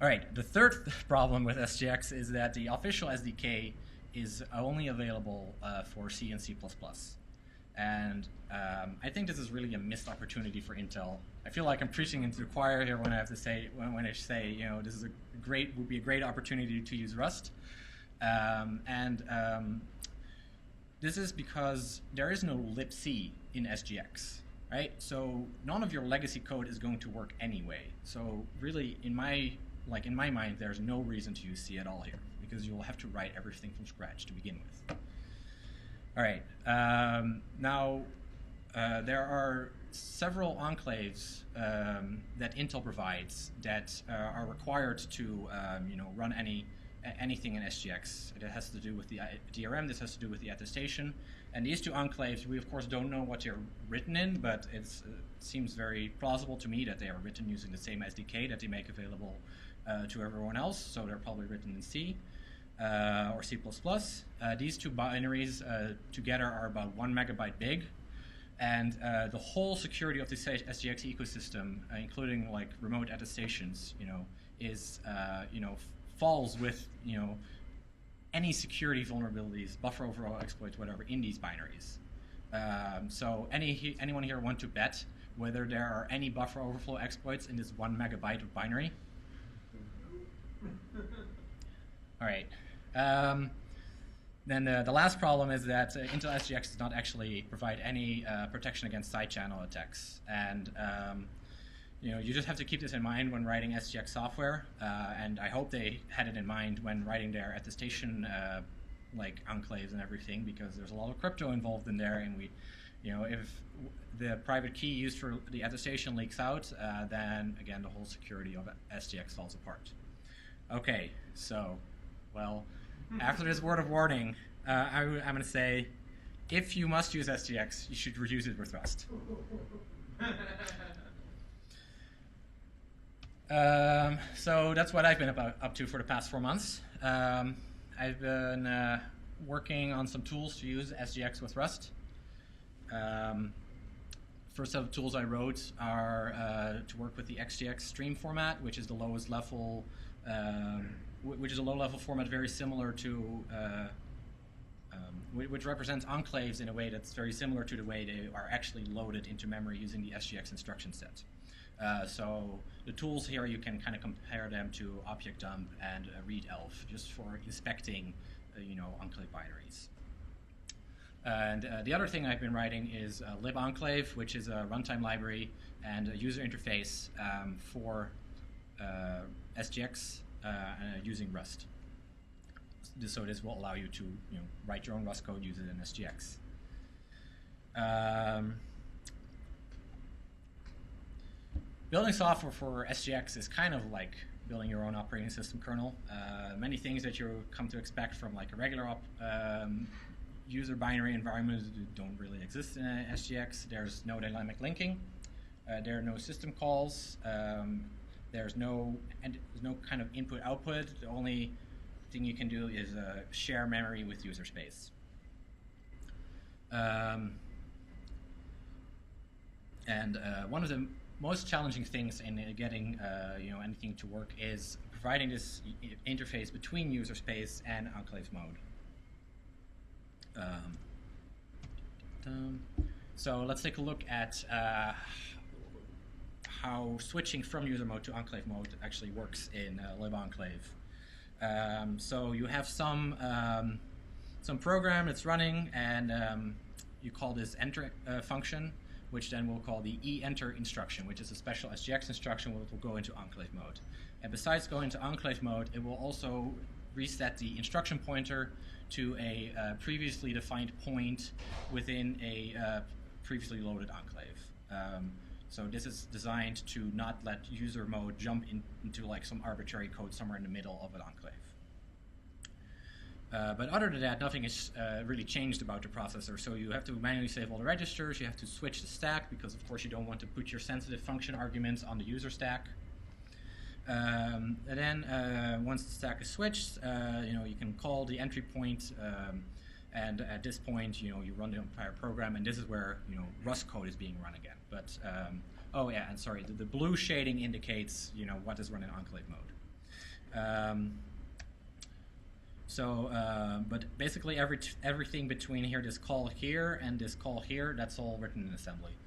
All right, the third problem with SGX is that the official SDK is only available for C and C++. And I think this is really a missed opportunity for Intel. I feel like I'm preaching into the choir here when I have to say, when I say, this is would be a great opportunity to use Rust. This is because there is no libc in SGX, right? So none of your legacy code is going to work anyway. So really, in my mind, there's no reason to use C at all here, because you'll have to write everything from scratch to begin with. All right. Now, there are several enclaves that Intel provides that are required to, run anything in SGX. It has to do with the DRM. This has to do with the attestation. And these two enclaves, we of course don't know what they're written in, but it seems very plausible to me that they are written using the same SDK that they make available to everyone else. So they're probably written in C. Or C++. These two binaries together are about 1 megabyte big. And the whole security of the SGX ecosystem, including like remote attestations, is falls with any security vulnerabilities, buffer overflow exploits, whatever, in these binaries. So anyone here want to bet whether there are any buffer overflow exploits in this 1 megabyte of binary? All right. Then the last problem is that Intel SGX does not actually provide any protection against side channel attacks. And you just have to keep this in mind when writing SGX software. And I hope they had it in mind when writing their attestation like enclaves and everything, because there's a lot of crypto involved in there. And if the private key used for the attestation leaks out, then again, the whole security of SGX falls apart. Okay, so, well, after this word of warning, I'm going to say, if you must use SGX, you should use it with Rust. So that's what I've been up to for the past 4 months. I've been working on some tools to use SGX with Rust. First set of tools I wrote are to work with the XGX stream format, which is the lowest level, which is a low-level format very similar to, which represents enclaves in a way that's very similar to the way they are actually loaded into memory using the SGX instruction set. So the tools here, you can kind of compare them to object dump and readelf, just for inspecting, enclave binaries. And the other thing I've been writing is libenclave, which is a runtime library and a user interface for SGX using Rust. So this will allow you to write your own Rust code, use it in SGX. Building software for SGX is kind of like building your own operating system kernel. Many things that you come to expect from like a regular user binary environment don't really exist in SGX. There's no dynamic linking. There are no system calls. There's no kind of input-output. The only thing you can do is share memory with user space. And one of the most challenging things in getting anything to work is providing this interface between user space and enclave mode. So let's take a look at how switching from user mode to enclave mode actually works in libenclave. So you have some program that's running, and you call this enter function, which then we'll call the EENTER instruction, which is a special SGX instruction that will go into enclave mode. And besides going to enclave mode, it will also reset the instruction pointer to a previously defined point within a previously loaded enclave. So this is designed to not let user mode jump into like some arbitrary code somewhere in the middle of an enclave. But other than that, nothing has really changed about the processor. So you have to manually save all the registers. You have to switch the stack because, of course, you don't want to put your sensitive function arguments on the user stack. And then once the stack is switched, you can call the entry point, and at this point, you run the entire program, and this is where Rust code is being run again. But oh yeah, and sorry, the blue shading indicates what is run in enclave mode. But basically everything between here, this call here and this call here, that's all written in assembly,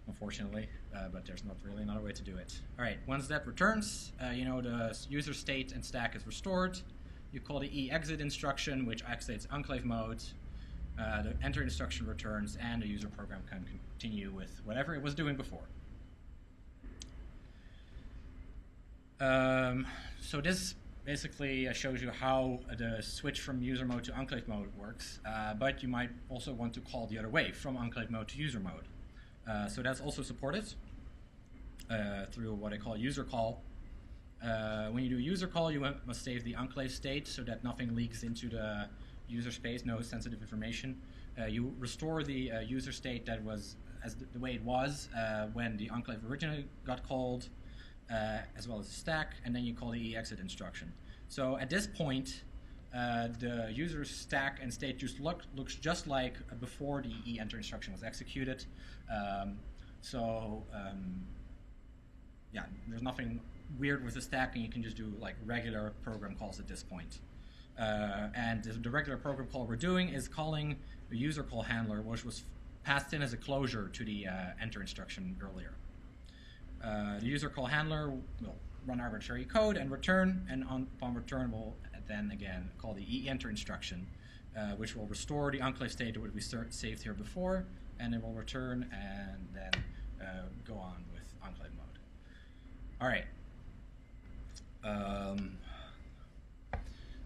unfortunately, but there's not really another way to do it. All right, once that returns, the user state and stack is restored. You call the EEXIT instruction, which activates enclave mode. The enter instruction returns, and the user program can continue with whatever it was doing before. So this basically shows you how the switch from user mode to enclave mode works, but you might also want to call the other way, from enclave mode to user mode. So that's also supported through what I call user call. When you do user call, you must save the enclave state so that nothing leaks into the user space, no sensitive information. You restore the user state that was the way it was when the enclave originally got called, as well as the stack, and then you call the EEXIT instruction. So at this point, the user's stack and state just looks just like before the EENTER instruction was executed. Yeah, there's nothing weird with the stack, and you can just do like regular program calls at this point. And the regular program call we're doing is calling the user call handler, which was passed in as a closure to the enter instruction earlier. The user call handler will run arbitrary code and return, and upon return will then again call the EENTER instruction, which will restore the enclave state that would be saved here before, and it will return and then go on with enclave mode. All right.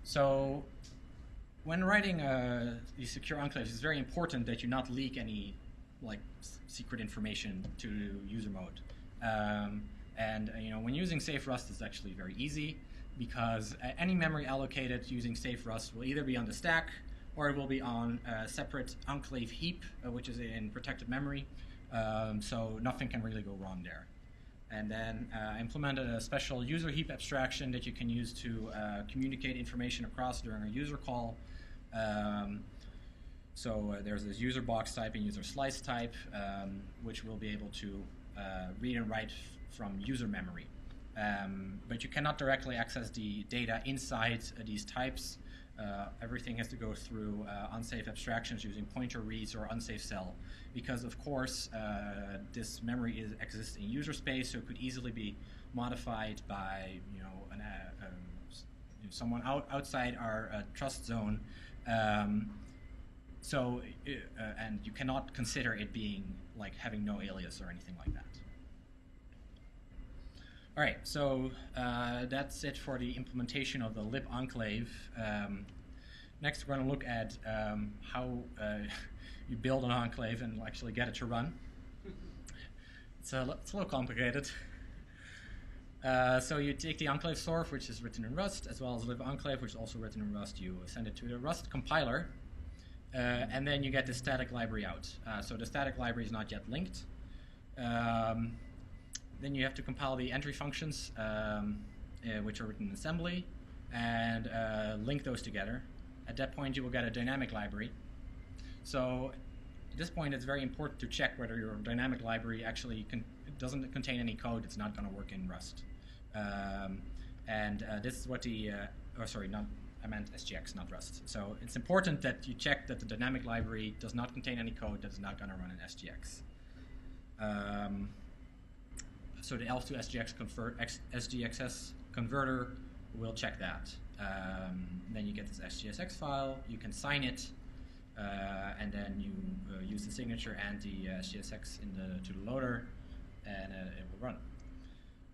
So when writing these secure enclaves, it's very important that you not leak any secret information to user mode. And when using safe Rust, it's actually very easy, because any memory allocated using safe Rust will either be on the stack or it will be on a separate enclave heap, which is in protected memory. So nothing can really go wrong there. And then I implemented a special user heap abstraction that you can use to communicate information across during a user call. So there's this user box type and user slice type, which will be able to read and write from user memory. But you cannot directly access the data inside these types. Everything has to go through unsafe abstractions using pointer reads or unsafe cell, because of course this memory exists in user space, so it could easily be modified by someone outside our trust zone. And you cannot consider it being like having no alias or anything like that. All right, so that's it for the implementation of the lib enclave. Next, we're going to look at how you build an enclave and actually get it to run. It's a little complicated. So you take the enclave source, which is written in Rust, as well as lib enclave, which is also written in Rust. You send it to the Rust compiler, and then you get the static library out. So the static library is not yet linked. Then you have to compile the entry functions, which are written in assembly, and link those together. At that point, you will get a dynamic library. So at this point, it's very important to check whether your dynamic library actually doesn't contain any code that's not going to work in Rust. This is what the, I meant SGX, not Rust. So it's important that you check that the dynamic library does not contain any code that is not going to run in SGX. So the ELF to SGX SGXS converter will check that. Then you get this SGSX file, you can sign it, and then you use the signature and the SGSX to the loader, and it will run.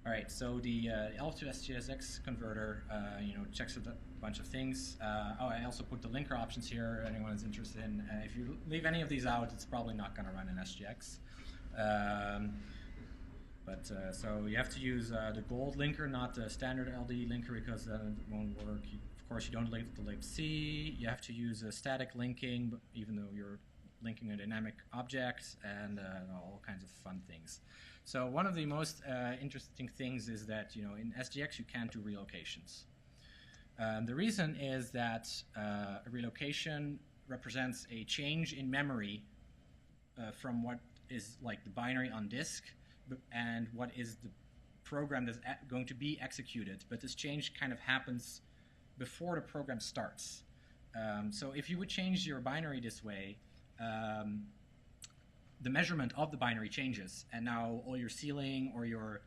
All right, so the ELF to SGSX converter, checks a bunch of things. I also put the linker options here. Anyone is interested in. If you leave any of these out, it's probably not going to run in SGX. So you have to use the gold linker, not the standard LD linker, because then it won't work. Of course, you don't link the libc. You have to use a static linking, even though you're linking a dynamic object, and all kinds of fun things. So one of the most interesting things is that in SGX you can't do relocations. The reason is that a relocation represents a change in memory from what is like the binary on disk and what is the program that's going to be executed. But this change kind of happens before the program starts. So if you would change your binary this way, the measurement of the binary changes, and now all your sealing or your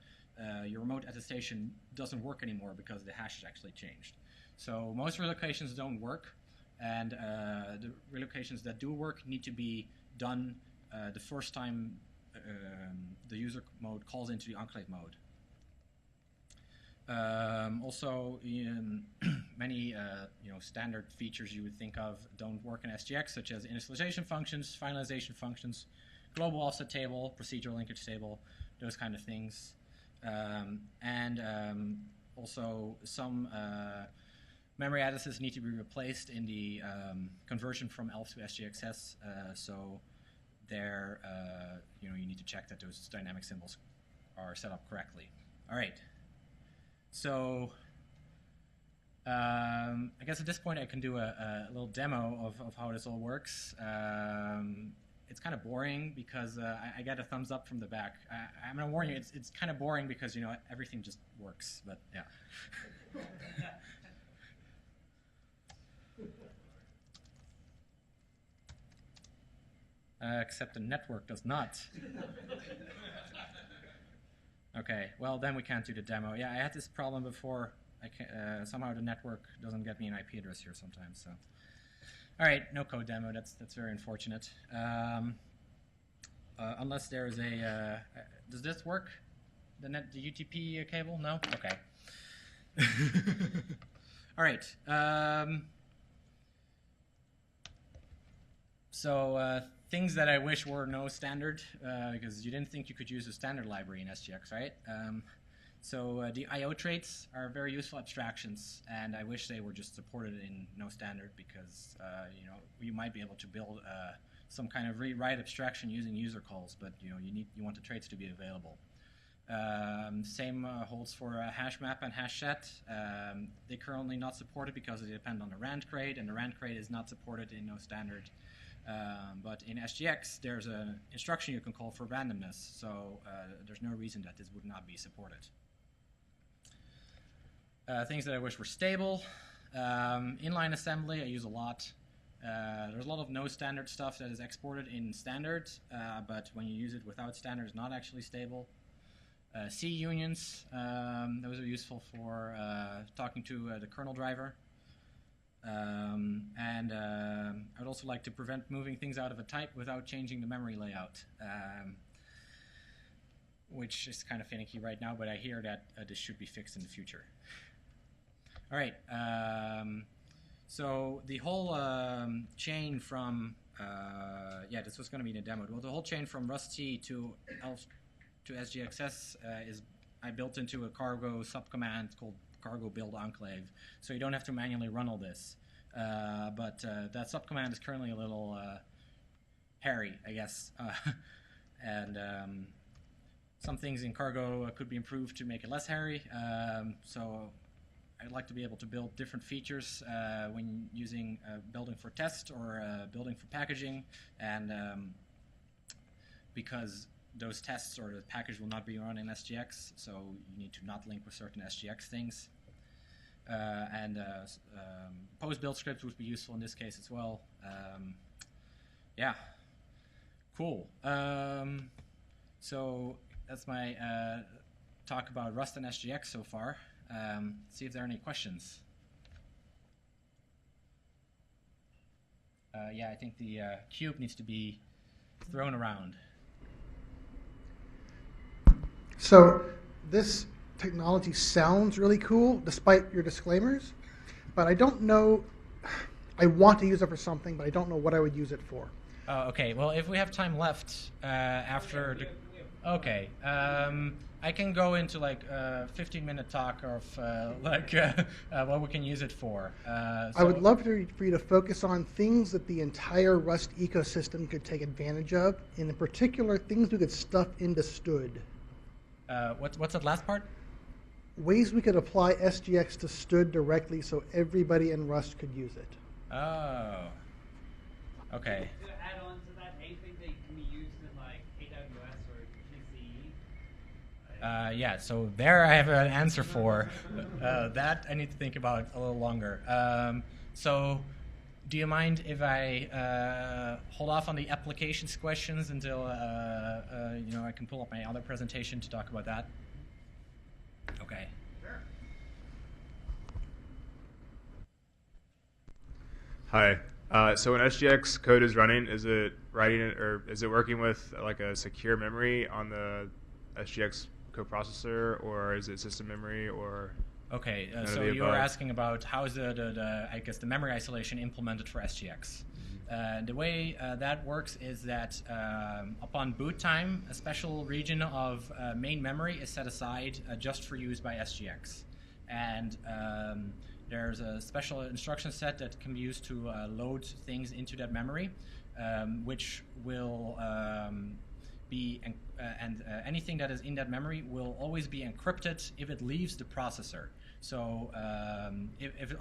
remote attestation doesn't work anymore because the hash has actually changed. So most relocations don't work, and the relocations that do work need to be done the first time the user mode calls into the enclave mode. Also, many standard features you would think of don't work in SGX, such as initialization functions, finalization functions, global offset table, procedural linkage table, those kind of things. Also, some memory addresses need to be replaced in the conversion from ELF to SGXS. So there, you need to check that those dynamic symbols are set up correctly. All right. So I guess at this point I can do a little demo of how this all works. It's kind of boring because I get a thumbs up from the back. I'm going to warn you, it's kind of boring because, you know, everything just works, but yeah. Except the network does not. Okay, well then we can't do the demo. Yeah, I had this problem before. Somehow the network doesn't get me an IP address here sometimes. So, all right, no code demo. That's very unfortunate. Unless there is a. Does this work? The UTP cable? No. Okay. All right. So things that I wish were no standard, because you didn't think you could use a standard library in SGX, right? So the I/O traits are very useful abstractions, and I wish they were just supported in no standard because you know, you might be able to build some kind of read-write abstraction using user calls, but you know, you want the traits to be available. Same holds for hash map and hash set. They're currently not supported because they depend on the rand crate, and the rand crate is not supported in no standard. But in SGX, there's an instruction you can call for randomness, so there's no reason that this would not be supported. Things that I wish were stable. Inline assembly I use a lot. There's a lot of no standard stuff that is exported in standard, but when you use it without standard, it's not actually stable. C unions, those are useful for talking to the kernel driver. And I would also like to prevent moving things out of a type without changing the memory layout, which is kind of finicky right now, but I hear that this should be fixed in the future. All right, so the whole chain from, yeah, this was going to be in a demo. Well, the whole chain from Rust-C to SGXS is I built into a cargo subcommand called cargo build enclave, so you don't have to manually run all this. But that subcommand is currently a little hairy, I guess, and some things in cargo could be improved to make it less hairy. So I'd like to be able to build different features when using building for test or building for packaging, and because those tests or the package will not be run in SGX, so you need to not link with certain SGX things. And post-build scripts would be useful in this case as well. Yeah, cool. So that's my talk about Rust and SGX so far. See if there are any questions. Yeah, I think the cube needs to be thrown around. So this technology sounds really cool, despite your disclaimers, but I don't know. I want to use it for something, but I don't know what I would use it for. Okay, well, if we have time left after the... Okay, I can go into like a 15-minute talk of what we can use it for. I would love for you to focus on things that the entire Rust ecosystem could take advantage of, and in particular, things we could stuff into Stud. What's that last part? Ways we could apply SGX to Stud directly so everybody in Rust could use it. Oh. Okay. To add on to that, anything that can be used in like AWS or GCE? Yeah, so there I have an answer for. That I need to think about a little longer. So do you mind if I hold off on the applications questions until you know, I can pull up my other presentation to talk about that? Okay. Sure. Hi. So when SGX code is running, is it writing it, or is it working with like a secure memory on the SGX coprocessor, or is it system memory, or? Okay, so you were asking about how is I guess the memory isolation implemented for SGX. The way that works is that upon boot time, a special region of main memory is set aside just for use by SGX. And there's a special instruction set that can be used to load things into that memory, which will be anything that is in that memory will always be encrypted if it leaves the processor. So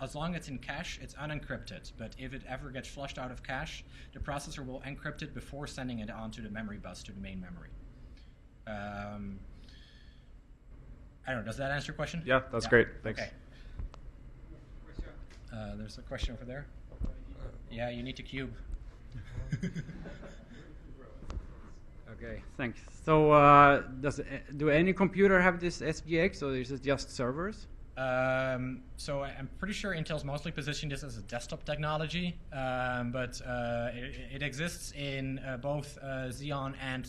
as long as it's in cache, it's unencrypted. But if it ever gets flushed out of cache, the processor will encrypt it before sending it onto the memory bus to the main memory. I don't know. Does that answer your question? Yeah, that's great. Thanks. Okay. There's a question over there. Yeah, you need to cube. Okay, thanks. So do any computer have this SGX, or is it just servers? So I'm pretty sure Intel's mostly positioned this as a desktop technology, but it exists in both Xeon and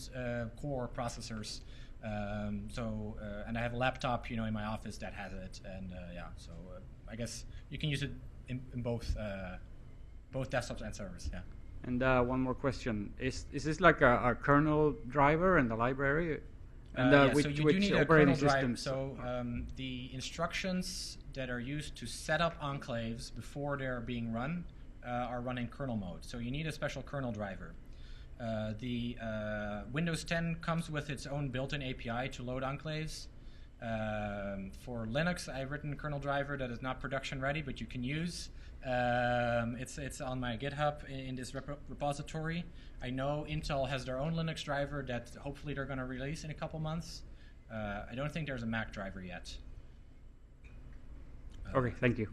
Core processors. And I have a laptop, in my office that has it, and so I guess you can use it in both desktops and servers. Yeah. And one more question: Is this like a kernel driver and a library? And so which you do need a kernel operating driver. systems? So the instructions that are used to set up enclaves before they're being run are run in kernel mode. So you need a special kernel driver. The Windows 10 comes with its own built-in API to load enclaves. For Linux, I've written a kernel driver that is not production ready, but you can use. It's on my GitHub in this repository. I know Intel has their own Linux driver that hopefully they're going to release in a couple months. I don't think there's a Mac driver yet. Okay, thank you.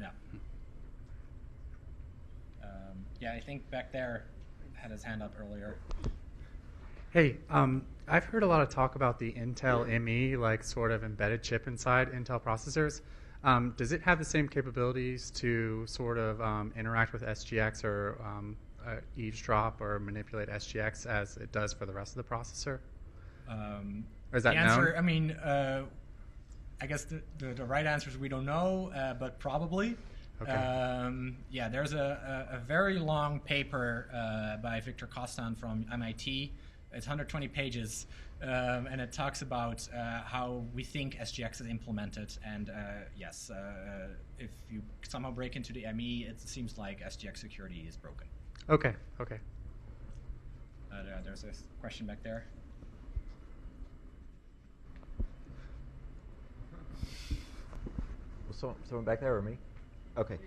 Yeah, I think back there had his hand up earlier. Hey, I've heard a lot of talk about the Intel ME, like sort of embedded chip inside Intel processors. Does it have the same capabilities to sort of interact with SGX or eavesdrop or manipulate SGX as it does for the rest of the processor? Or is that the answer, known? I mean, I guess the right answer is we don't know, but probably. Okay. Yeah, there's a very long paper by Victor Kostan from MIT. It's 120 pages, and it talks about how we think SGX is implemented. And yes, if you somehow break into the ME, it seems like SGX security is broken. Okay, okay. There's a question back there. Someone back there or me? Okay.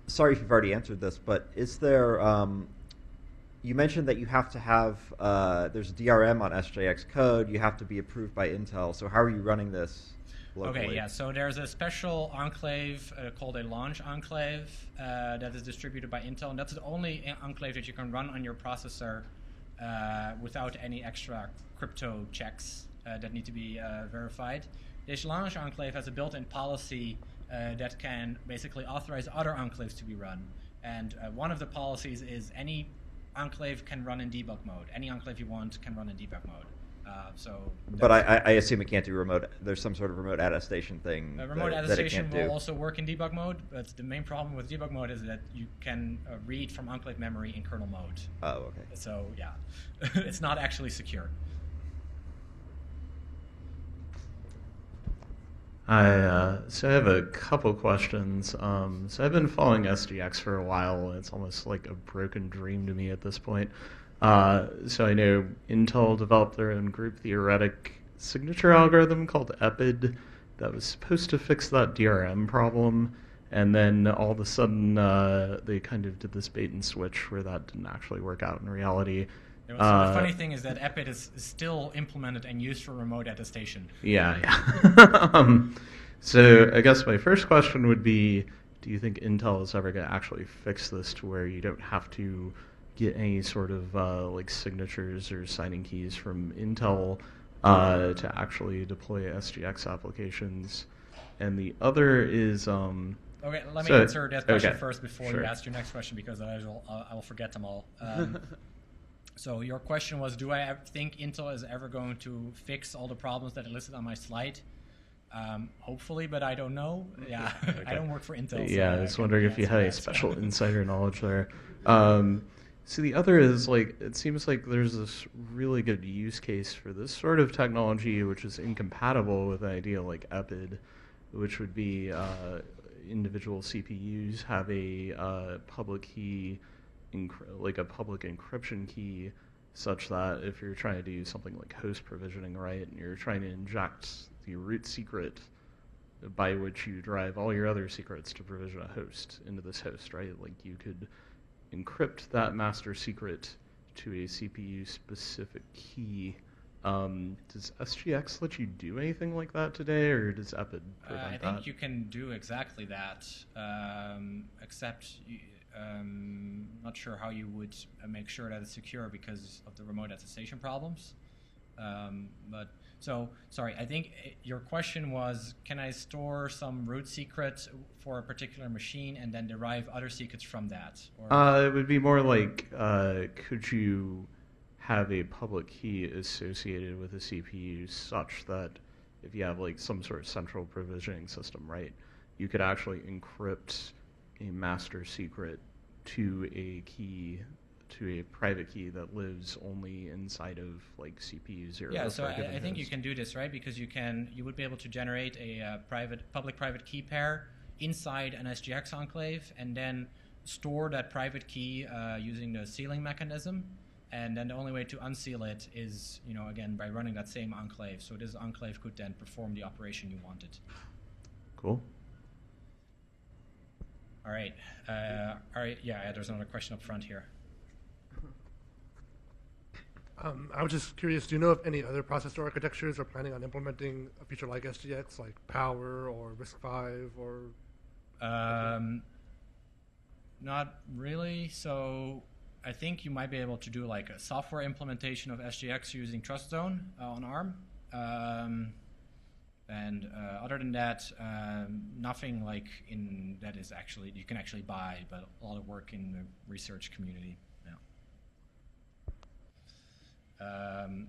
Sorry if you've already answered this, but is there, you mentioned that you have to have, there's DRM on SJX code, you have to be approved by Intel, so how are you running this locally? Okay, yeah, so there's a special enclave called a launch enclave that is distributed by Intel, and that's the only enclave that you can run on your processor without any extra crypto checks that need to be verified. This launch enclave has a built-in policy that can basically authorize other enclaves to be run. And one of the policies is any enclave can run in debug mode. Any enclave you want can run in debug mode. But I assume it can't do remote. There's some sort of remote attestation thing. Remote that attestation it can't will also work in debug mode, but the main problem with debug mode is that you can read from enclave memory in kernel mode. Oh, okay. So yeah, it's not actually secure. So I have a couple questions. So I've been following SGX for a while, and it's almost like a broken dream to me at this point. So I know Intel developed their own group theoretic signature algorithm called EPID that was supposed to fix that DRM problem, and then all of a sudden they kind of did this bait and switch where that didn't actually work out in reality. The funny thing is that EPID is still implemented and used for remote attestation. Yeah. So I guess my first question would be, do you think Intel is ever going to actually fix this to where you don't have to get any sort of like signatures or signing keys from Intel to actually deploy SGX applications? And the other is... Okay, let me answer that question first before Sure. you ask your next question, because I will forget them all. So your question was, do I think Intel is ever going to fix all the problems that are listed on my slide? Hopefully, but I don't know. Yeah, okay. I don't work for Intel. Yeah, so I was wondering if you had any special insider knowledge there. So the other is, like, it seems like there's this really good use case for this sort of technology, which is incompatible with the idea like EPID, which would be individual CPUs have a public key like a public encryption key, such that if you're trying to do something like host provisioning, right, and you're trying to inject the root secret by which you derive all your other secrets to provision a host into this host, right? Like you could encrypt that master secret to a CPU-specific key. Does SGX let you do anything like that today, or does EPID prevent that? I think you can do exactly that, except not sure how you would make sure that it's secure because of the remote attestation problems. Sorry, I think your question was, can I store some root secret for a particular machine and then derive other secrets from that? Or it would be more like, could you have a public key associated with a CPU such that if you have like some sort of central provisioning system, right, you could actually encrypt a master secret to a key, to a private key that lives only inside of like CPU 0. Yeah, so I think you can do this, right? Because you would be able to generate a public-private key pair inside an SGX enclave, and then store that private key using the sealing mechanism. And then the only way to unseal it is, again, by running that same enclave. So this enclave could then perform the operation you wanted. Cool. All right. Yeah, there's another question up front here. I was just curious, do you know if any other processor architectures are planning on implementing a feature like SGX, like Power or RISC-V or? Not really. So I think you might be able to do like a software implementation of SGX using TrustZone on ARM. And other than that, nothing like that is actually, you can actually buy, but a lot of work in the research community.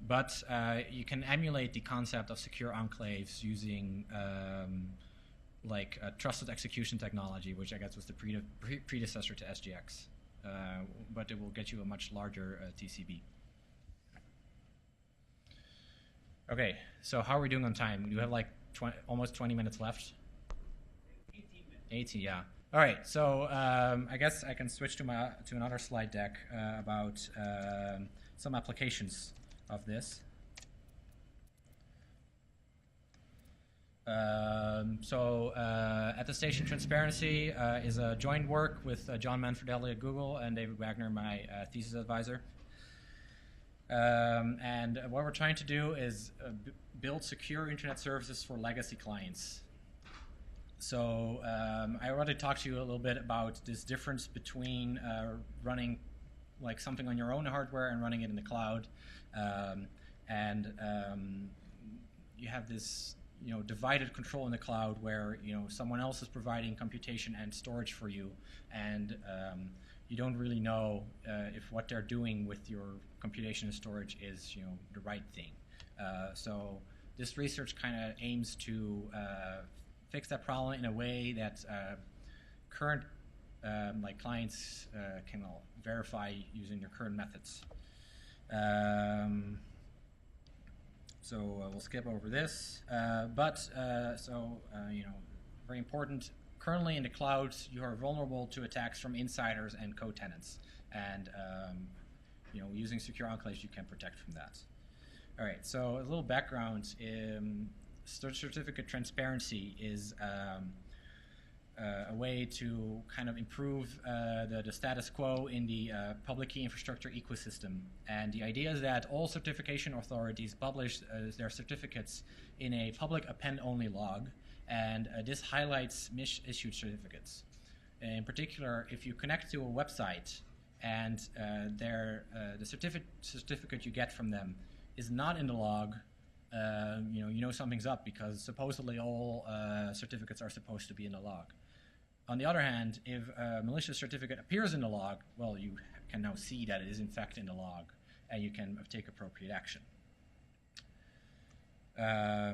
But you can emulate the concept of secure enclaves using like a trusted execution technology, which I guess was the predecessor to SGX. But it will get you a much larger TCB. Okay, so how are we doing on time? You have like almost 20 minutes left? 18 minutes. 18, yeah. All right, so I guess I can switch to another slide deck about some applications of this. Attestation transparency is a joint work with John Manfredelli at Google and David Wagner, my thesis advisor. And what we're trying to do is build secure internet services for legacy clients. So I already talked to you a little bit about this difference between running like something on your own hardware and running it in the cloud. You have this divided control in the cloud where someone else is providing computation and storage for you, and you don't really know if what they're doing with your computation and storage is the right thing. So this research kind of aims to fix that problem in a way that current like clients can verify using your current methods. So we'll skip over this, very important. Currently in the cloud, you are vulnerable to attacks from insiders and co-tenants, and using secure enclaves, you can protect from that. All right, so a little background. Certificate transparency is a way to kind of improve the status quo in the public key infrastructure ecosystem. And the idea is that all certification authorities publish their certificates in a public append-only log, and this highlights misissued certificates. In particular, if you connect to a website and the certificate you get from them is not in the log, you know something's up, because supposedly all certificates are supposed to be in the log. On the other hand, if a malicious certificate appears in the log, well, you can now see that it is in fact in the log, and you can take appropriate action.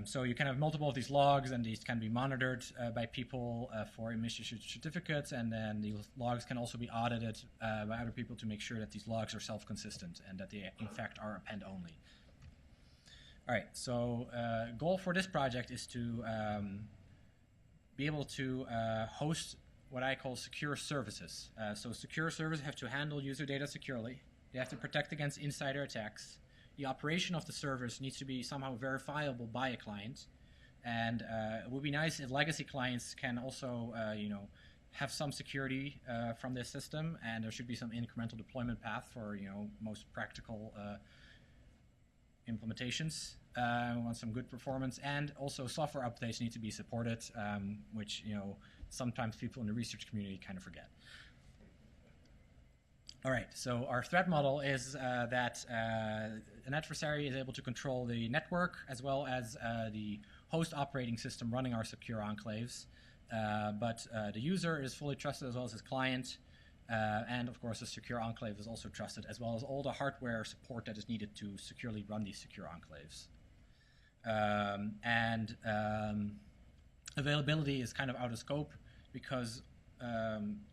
So you can have multiple of these logs, and these can be monitored by people for misissued certificates, and then these logs can also be audited by other people to make sure that these logs are self-consistent and that they in fact are append-only. All right, so goal for this project is to be able to host what I call secure services. So secure services have to handle user data securely. They have to protect against insider attacks. The operation of the service needs to be somehow verifiable by a client. And it would be nice if legacy clients can also, have some security from this system, and there should be some incremental deployment path for, most practical implementations. We want some good performance, and also software updates need to be supported, which sometimes people in the research community kind of forget. All right, so our threat model is that an adversary is able to control the network as well as the host operating system running our secure enclaves, but the user is fully trusted as well as his client. And of course, the secure enclave is also trusted, as well as all the hardware support that is needed to securely run these secure enclaves. Availability is kind of out of scope, because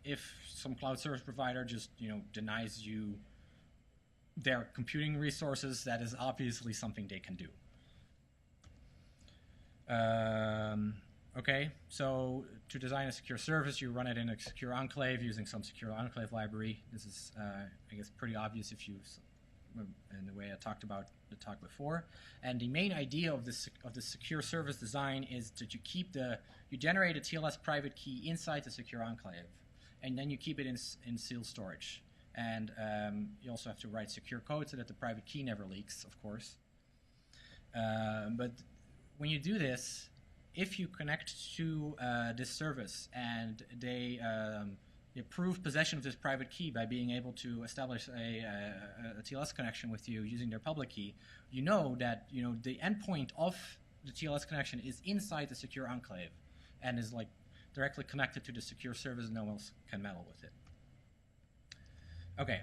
if some cloud service provider just denies you their computing resources, that is obviously something they can do. Okay, so to design a secure service, you run it in a secure enclave using some secure enclave library. This is, I guess, pretty obvious if you, in the way I talked about the talk before. And the main idea of this secure service design is that you generate a TLS private key inside the secure enclave, and then you keep it in sealed storage. And you also have to write secure code so that the private key never leaks, of course. But when you do this, if you connect to this service and they prove possession of this private key by being able to establish a TLS connection with you using their public key, you know that the endpoint of the TLS connection is inside the secure enclave and is directly connected to the secure service, and no one else can meddle with it. Okay.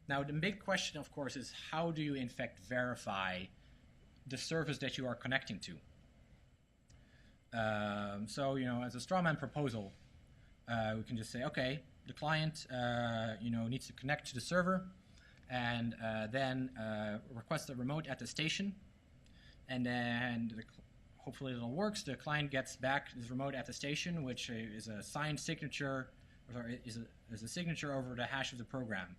Now the big question, of course, is how do you in fact verify the service that you are connecting to? So, as a strawman proposal, we can just say, okay, the client, needs to connect to the server, and then request a remote attestation, and then hopefully it all works. The client gets back this remote attestation, which is a signed signature, or is a signature over the hash of the program.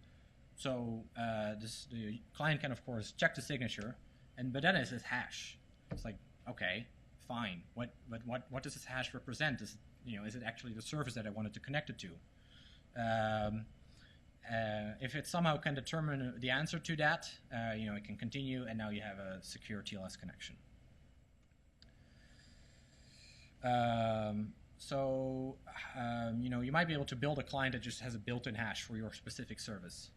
So the client can, of course, check the signature, but then it says hash. It's like, okay, fine. What does this hash represent? Is it actually the service that I wanted to connect it to? If it somehow can determine the answer to that, it can continue, and now you have a secure TLS connection. You might be able to build a client that just has a built-in hash for your specific service.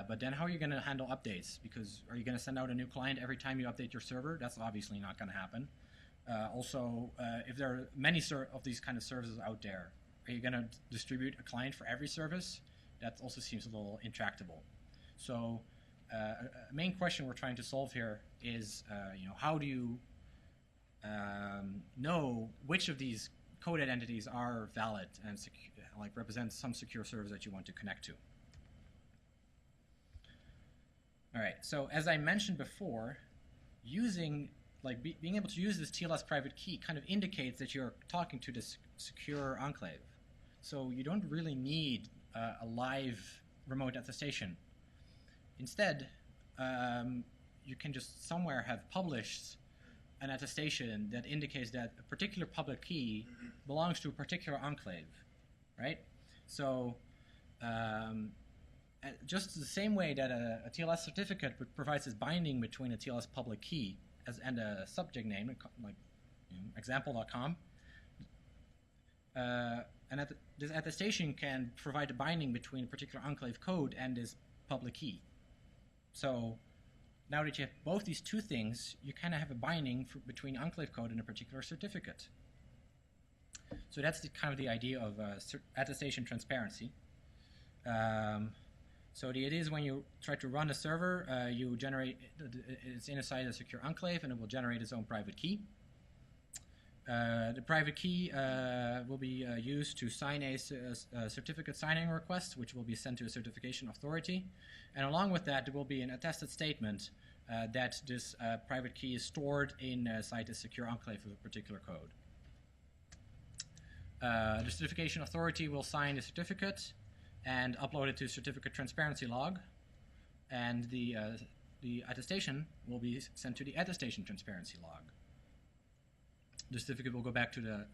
But then how are you going to handle updates? Because are you going to send out a new client every time you update your server? That's obviously not going to happen. If there are many of these kind of services out there, are you going to distribute a client for every service? That also seems a little intractable. So a main question we're trying to solve here is, how do you know which of these code identities are valid and represent some secure service that you want to connect to? All right, so as I mentioned before, being able to use this TLS private key kind of indicates that you're talking to this secure enclave. So you don't really need a live remote attestation. Instead, you can just somewhere have published an attestation that indicates that a particular public key belongs to a particular enclave, right? So just the same way that a TLS certificate provides this binding between a TLS public key and a subject name, like example.com, this attestation can provide a binding between a particular enclave code and this public key. So now that you have both these two things, you kind of have a binding between enclave code and a particular certificate. So that's kind of the idea of attestation transparency. So the idea is when you try to run a server, you generate, it's inside a secure enclave, and it will generate its own private key. The private key will be used to sign a certificate signing request, which will be sent to a certification authority. And along with that, there will be an attested statement that this private key is stored inside a secure enclave of a particular code. The certification authority will sign the certificate and upload it to certificate transparency log, and the attestation will be sent to the attestation transparency log. The certificate will go back to the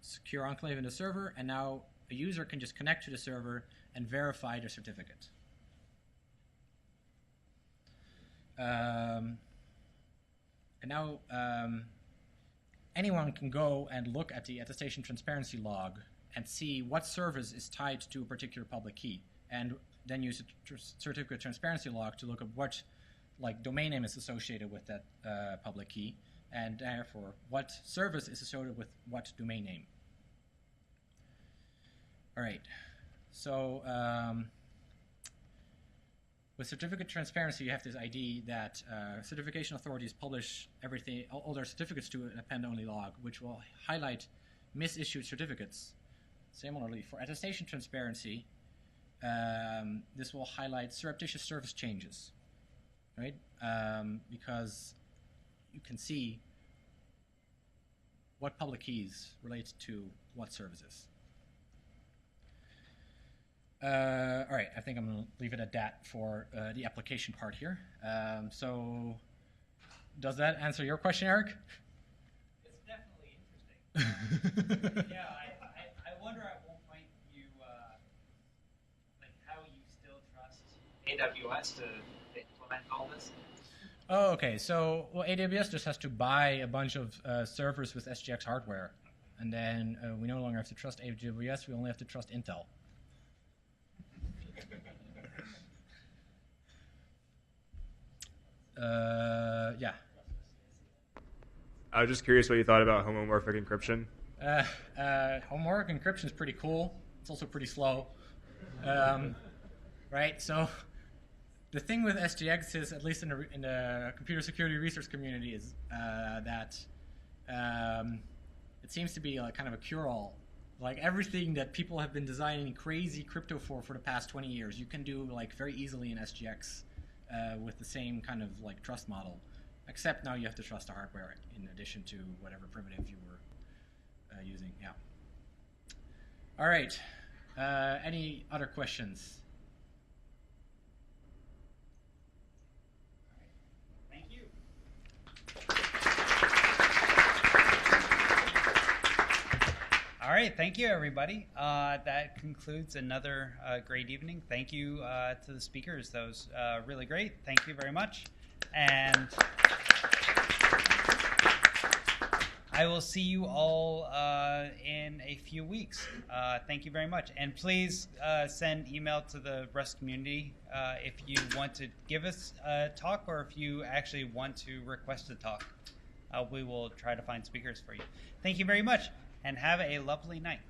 secure enclave in the server, and now a user can just connect to the server and verify the certificate. And now anyone can go and look at the attestation transparency log and see what service is tied to a particular public key, and then use the certificate transparency log to look at what domain name is associated with that public key, and therefore what service is associated with what domain name. All right, so with certificate transparency, you have this ID that certification authorities publish everything, all their certificates to an append-only log, which will highlight misissued certificates. Similarly, for attestation transparency, this will highlight surreptitious service changes, right? Because you can see what public keys relate to what services. All right, I think I'm going to leave it at that for the application part here. So does that answer your question, Eric? It's definitely interesting. Yeah, I wonder at what point you, how you still trust AWS to implement all this. Oh, okay. So, well, AWS just has to buy a bunch of servers with SGX hardware. And then we no longer have to trust AWS, we only have to trust Intel. Yeah. I was just curious what you thought about homomorphic encryption. Homomorphic encryption is pretty cool. It's also pretty slow. Right? So the thing with SGX is, at least in the computer security research community, is that it seems to be kind of a cure-all. Like everything that people have been designing crazy crypto for the past 20 years, you can do very easily in SGX with the same kind of trust model, except now you have to trust the hardware in addition to whatever primitive you were using. Yeah. All right. Any other questions? Thank you. All right, thank you, everybody. That concludes another great evening. Thank you to the speakers. That was really great. Thank you very much. And I will see you all in a few weeks. Thank you very much. And please send email to the Rust community if you want to give us a talk or if you actually want to request a talk. We will try to find speakers for you. Thank you very much, and have a lovely night.